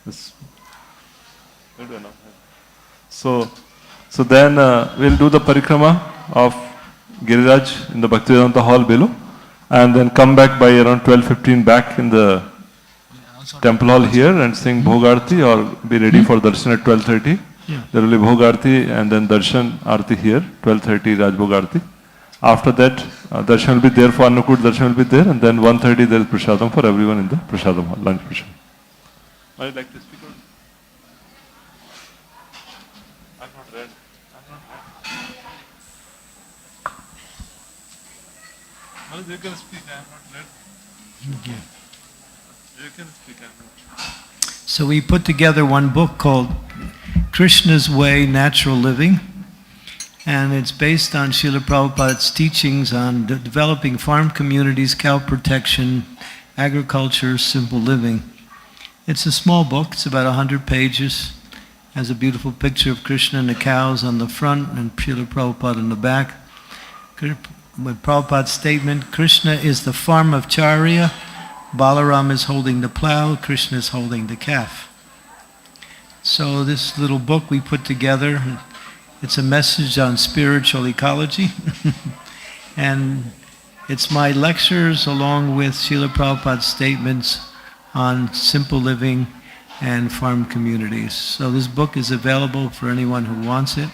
Speaker 3: This. So then we'll do the parikrama of Giriraj in the Bhaktivedanta Hall below, and then come back by around 12:15 back in the temple hall here and sing Bhogarti or be ready for darshan at 12:30. Yeah. There will be Bhogarti and then darshan arti here, 12:30 Raj Bhogarti. After that, darshan will be there for Annakut, darshan will be there, and then 1:30 there is prasadam for everyone in the prasadam hall, lunch prasadam. Would you like to speak? I've not read. Maharaj, you can speak, I have not read.
Speaker 1: Yeah.
Speaker 3: You can speak, I have not.
Speaker 1: So we put together one book called Krishna's Way, Natural Living, and it's based on Srila Prabhupada's teachings on developing farm communities, cow protection, agriculture, simple living. It's a small book, it's about 100 pages, has a beautiful picture of Krishna and the cows on the front and Srila Prabhupada in the back. With Prabhupada's statement, Krishna is the farm of Charya, Balaram is holding the plow, Krishna is holding the calf. So this little book we put together, it's a message on spiritual ecology. And it's my lectures along with Srila Prabhupada's statements on simple living and farm communities. So this book is available for anyone who wants it.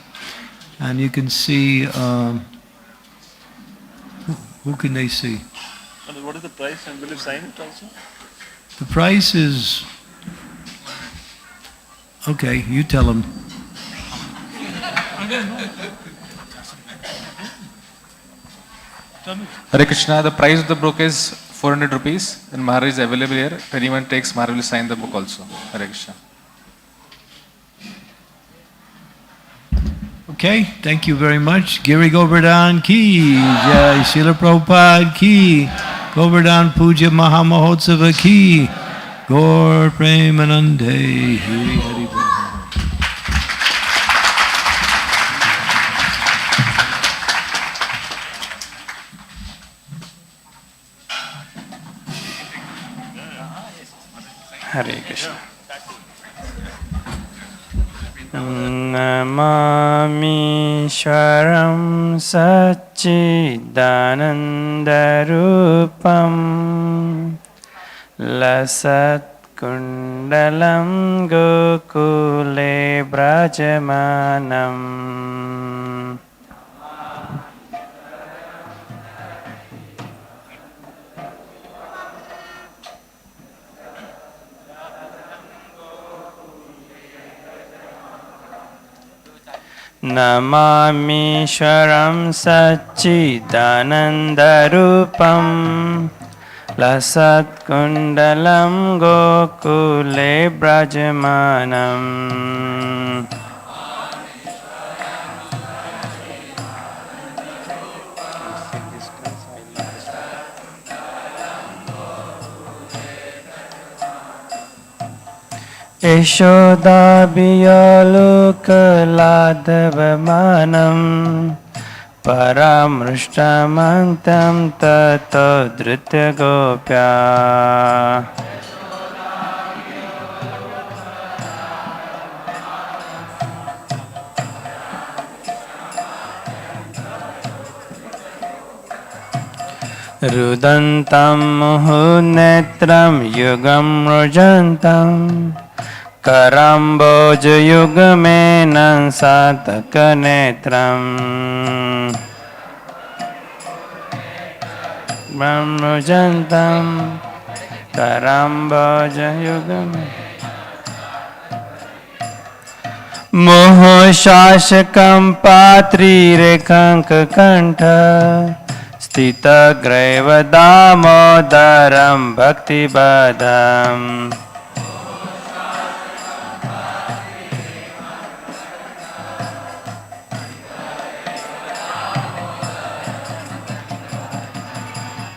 Speaker 1: And you can see, who can they see?
Speaker 3: And what is the price, and will you sign it also?
Speaker 1: The price is, okay, you tell them.
Speaker 4: Hare Krishna, the price of the book is 400 rupees and Maharaj is available here. If anyone takes, Maharaj will sign the book also. Hare Krishna.
Speaker 1: Okay, thank you very much. Giri Govardhan ki jai, Srila Prabhupada ki, Govardhan Puja Mahamahotsava ki, Gaur Premanande, Hari Hari Bol.
Speaker 4: Hare Krishna.
Speaker 5: Namamishwaram Satchidanandarupam Lasat Kundalam Gokule Brajamanam Namamishwaram Satchidanandarupam Lasat Kundalam Gokule Brajamanam Yashodabiyalukaladavamanam Paramrushtamantam tato dhritya gopya Rudantam muhunetram yugam rujantam Karamboja yugamenam satakanetram Brahmajantam Karamboja yugamenam Moho shashakam patri rekanka kantha Stita graiva damodaram bhakti badam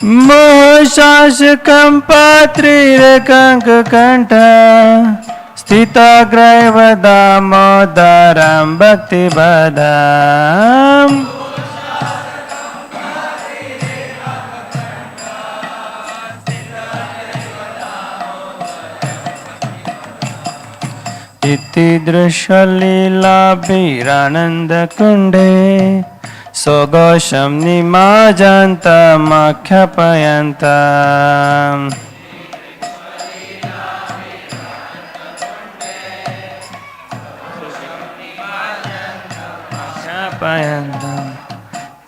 Speaker 5: Mohashashakam patrirekanka kantha Stita graiva damodaram bhakti badam Iti drishya lila birananda kunde Sogosham nimajanta makhyapayanta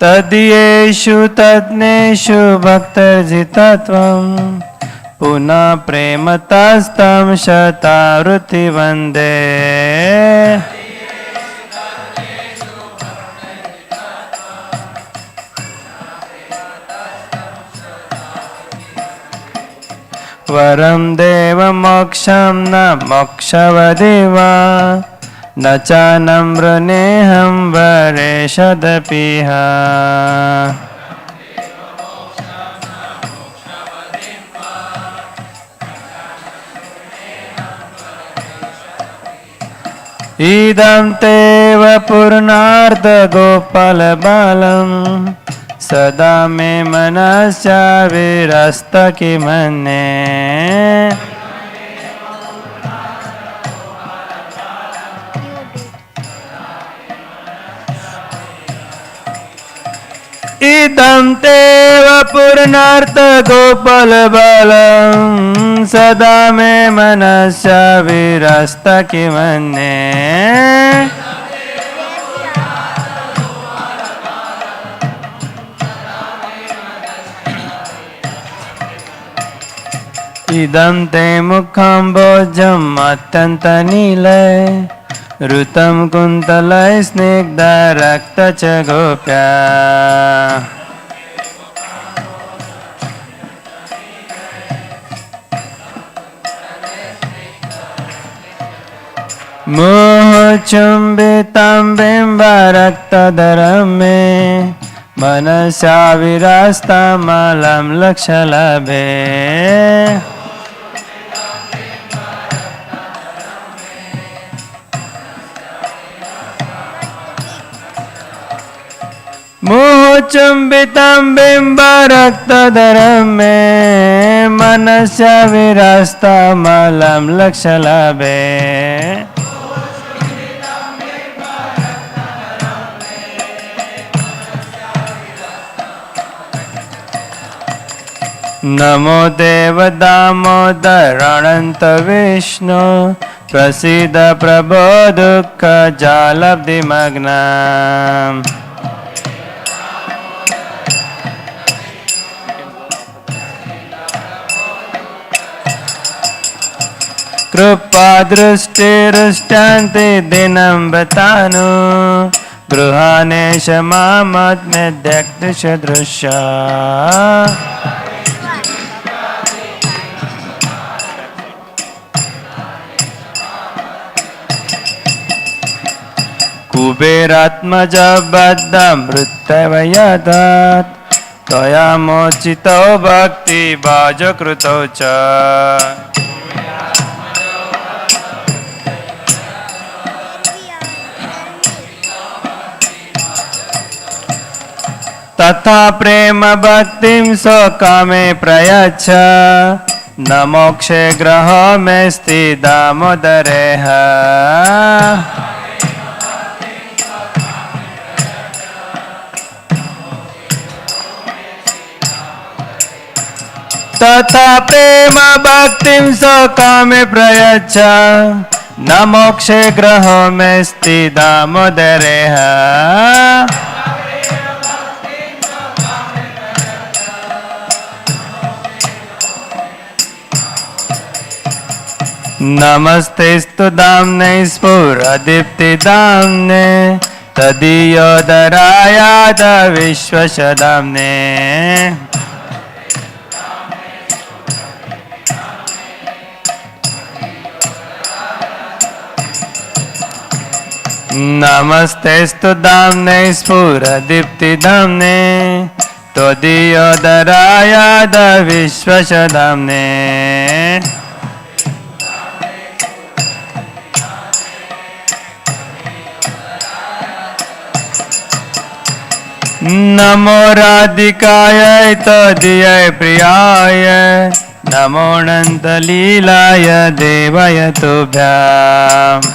Speaker 5: Tadiyeshu tadneshu bhaktarjitatvam Puna prematastam shatavruti vande Varam deva moksham na mokshavadeva na cha namraneham vareshadapiha Idam teva purnartha gopala balam Sada me manasya virasta ki manne Idam teva purnartha gopala balam Sada me manasya virasta ki manne Idam te mukham bojam attanta nilay Rutam kuntalay snigdha rakta cha gopya Moho chumbitam bimba rakta dharame Manasya virasta malam lakshalabhe Moho chumbitam bimba rakta dharame Manasya virasta malam lakshalabhe नमो देव दामोदर अनंत विष्णु प्रसीद प्रभो दुःख जालब्धिमग्नम् कृपा दृष्टिरुष्टान्ति दिनं बतानु गृहानेश मामत्मेद्यक्तिशदृशा कुबेरात्मज बद्धमृत्यव यदत् त्वया मोचितो भक्ति भाजकृतो च तथा प्रेम भक्तिं स्वकामे प्रयच्छ न मोक्षे ग्रहो मेस्ति दामोदरेह तथा प्रेम भक्तिं स्वकामे प्रयच्छ न मोक्षे ग्रहो मेस्ति दामोदरेह नमस्तेस्तु दाम्ने स्फुरदीप्तिदाम्ने तदीयोदरायाद विश्वशदाम्ने नमस्तेस्तु दाम्ने स्फुरदीप्तिदाम्ने तदीयोदरायाद विश्वशदाम्ने नमो राधिकाय तदीय प्रियाय नमो अनंत लीलाय देवाय तुभ्याम्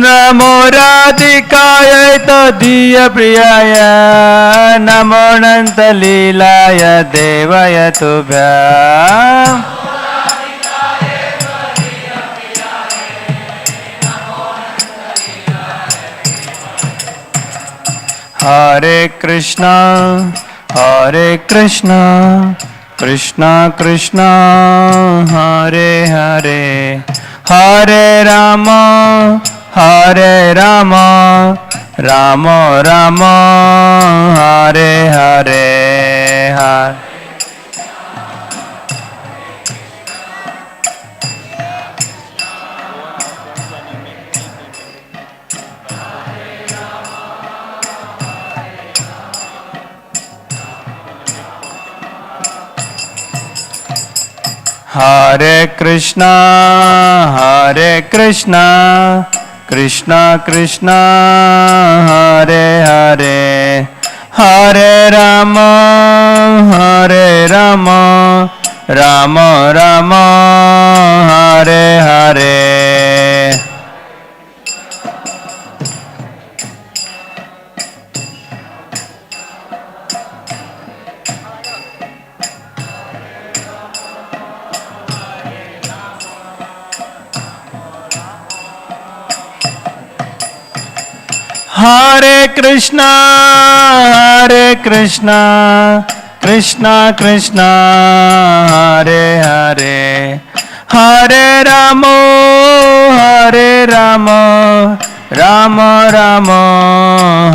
Speaker 5: नमो राधिकाय तदीय प्रियाय नमो अनंत लीलाय देवाय तुभ्याम् हरे Krishna Krishna Krishna Hare Hare Hare Ram Ram Ram Hare Hare Hare Hare Krishna Krishna Krishna Hare Hare Hare Ram Ram Ram Hare Hare Hare Krishna Krishna Krishna Hare Hare Hare Ram Ram Ram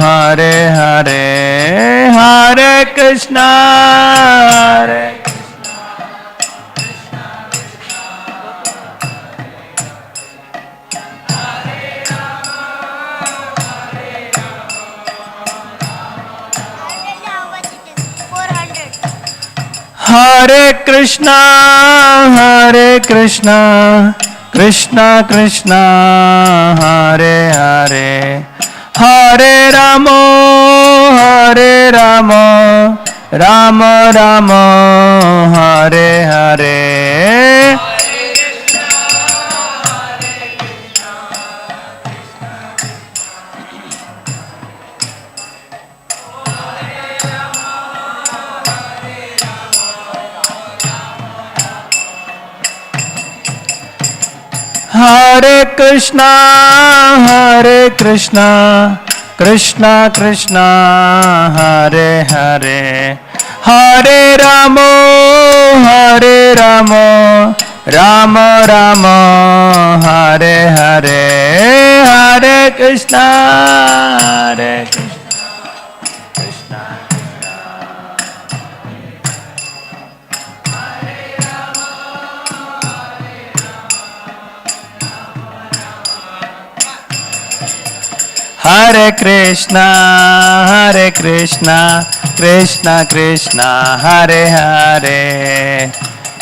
Speaker 5: Hare Hare Hare Krishna Hare Hare Krishna Krishna Krishna Hare Hare Hare Ram Ram Ram Hare Hare Hare Krishna, Krishna Krishna, Hare Hare, Hare Rama, Rama Rama, Hare Hare, Hare Krishna, Krishna. Hare Krishna, Krishna Krishna, Hare Hare,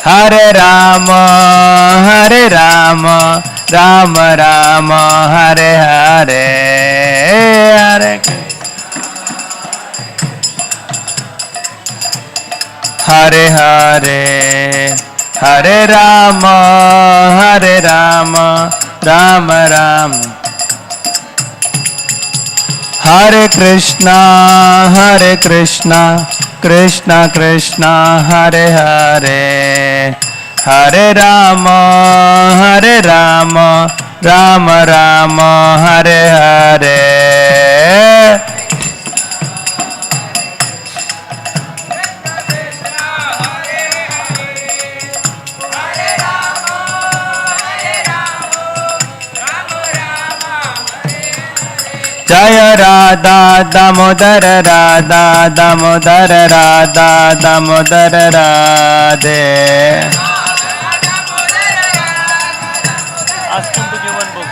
Speaker 5: Hare Rama, Rama Rama, Hare Hare, Hare Hare Hare, Hare Rama, Rama Rama. Hare Krishna, Krishna Krishna, Hare Hare, Hare Rama, Rama Rama, Hare Hare. Jaya Radha Damodar Radha Damodar Radha Damodar Radhe. Ask him to give one book.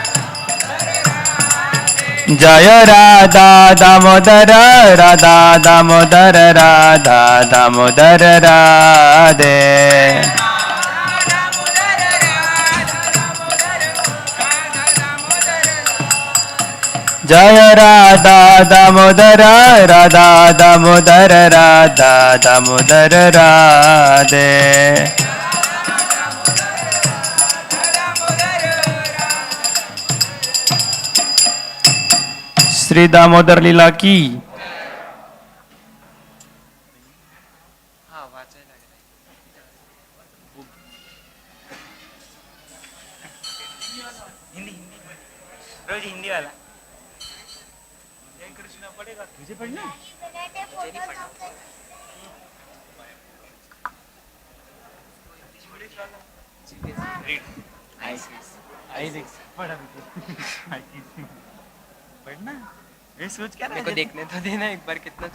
Speaker 5: Jaya Radha Damodar Radha Damodar Radha Damodar Radhe. Jaya Radha Damodar Radha Damodar Radha Damodar Radhe. Sri Damodar Lila ki.
Speaker 6: रोज हिंदी वाला पढ़ना ये सोच क्या मेरे को देखने तो देना एक बार कितना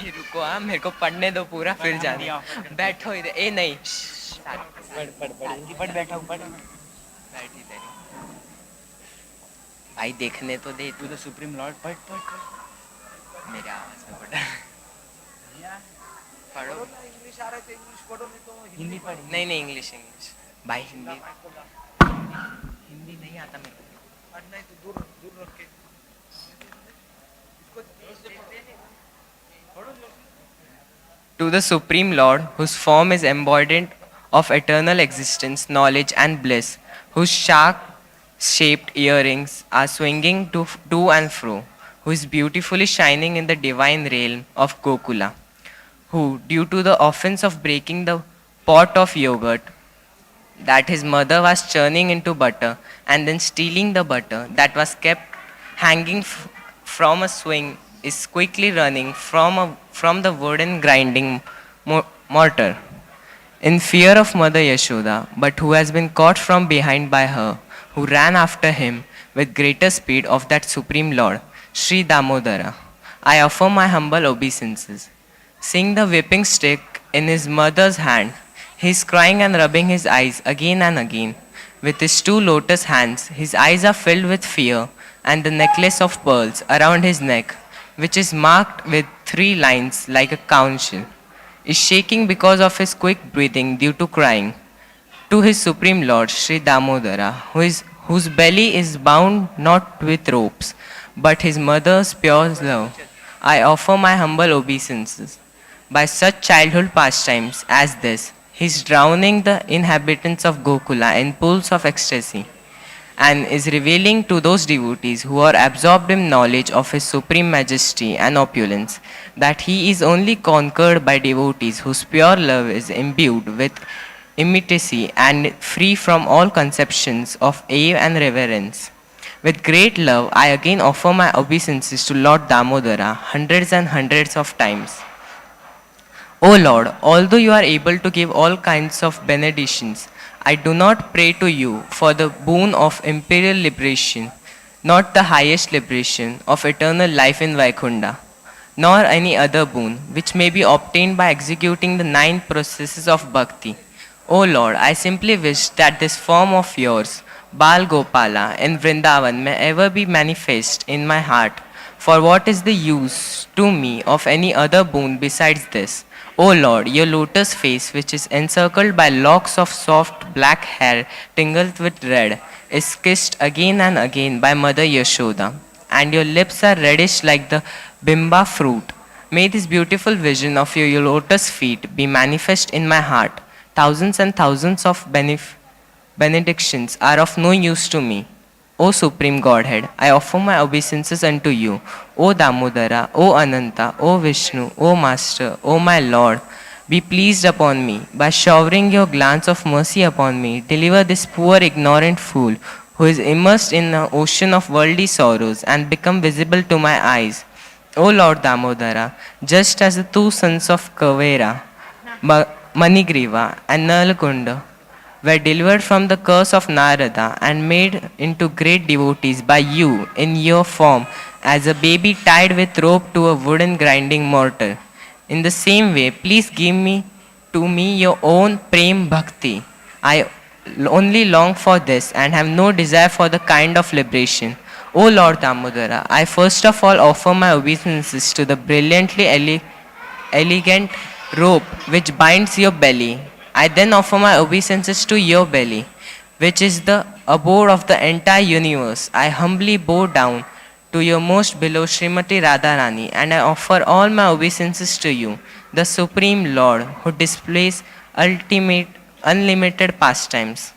Speaker 6: ये रुको हाँ मेरे को पढ़ने दो पूरा फिर जाने बैठो इधर ए नहीं पढ़ बैठा हूँ बैठ इधर भाई देखने तो दे तू तो सुप्रीम लॉर्ड पढ़ मेरे आवाज में पढ़ पढ़ो इंग्लिश आ रहा है तो इंग्लिश पढ़ो नहीं तो हिंदी पढ़ नहीं इंग्लिश भाई हिंदी नहीं आता मेरे को पढ़ना है तो दूर रख के To the Supreme Lord, whose form is embodied of eternal existence, knowledge and bliss, whose shark-shaped earrings are swinging to and fro, who is beautifully shining in the divine realm of Gokula, who, due to the offense of breaking the pot of yogurt that his mother was churning into butter and then stealing the butter that was kept hanging from a swing, is quickly running from the wooden grinding mortar in fear of Mother Yashoda, but who has been caught from behind by her, who ran after him with greater speed of that Supreme Lord, Sri Damodara. I offer my humble obeisances. Seeing the whipping stick in his mother's hand, he is crying and rubbing his eyes again and again. With his two lotus hands, his eyes are filled with fear, and the necklace of pearls around his neck, which is marked with 3 lines like a conch shell, is shaking because of his quick breathing due to crying. To his Supreme Lord, Sri Damodara, whose belly is bound not with ropes, but his mother's pure love, I offer my humble obeisances. By such childhood pastimes as this, he is drowning the inhabitants of Gokula in pools of ecstasy, and is revealing to those devotees who are absorbed in knowledge of His supreme majesty and opulence that He is only conquered by devotees whose pure love is imbued with immediacy and free from all conceptions of awe and reverence. With great love, I again offer my obeisances to Lord Damodara hundreds and hundreds of times. O Lord, although you are able to give all kinds of benedictions, I do not pray to you for the boon of imperial liberation, not the highest liberation of eternal life in Vaikunta, nor any other boon which may be obtained by executing the 9 processes of bhakti. O Lord, I simply wish that this form of yours, Bal Gopala, in Vrindavan may ever be manifest in my heart. For what is the use to me of any other boon besides this? O Lord, your lotus face, which is encircled by locks of soft black hair tingled with red, is kissed again and again by Mother Yashoda, and your lips are reddish like the bimba fruit. May this beautiful vision of your lotus feet be manifest in my heart. Thousands and thousands of benedictions are of no use to me. O Supreme Godhead, I offer my obeisances unto you. O Damodara, O Ananta, O Vishnu, O Master, O my Lord, be pleased upon me. By showering your glance of mercy upon me, deliver this poor ignorant fool who is immersed in an ocean of worldly sorrows and become visible to my eyes. O Lord Damodara, just as the 2 sons of Kavera, Manigriva and Nalakunda, were delivered from the curse of Narada and made into great devotees by you in your form as a baby tied with rope to a wooden grinding mortar. In the same way, please give to me your own prem bhakti. I only long for this and have no desire for the kind of liberation. O Lord Damodara, I first of all offer my obeisances to the brilliantly elegant rope which binds your belly. I then offer my obeisances to your belly, which is the abode of the entire universe. I humbly bow down to your most beloved Srimati Radharani, and I offer all my obeisances to you, the Supreme Lord, who displays unlimited pastimes.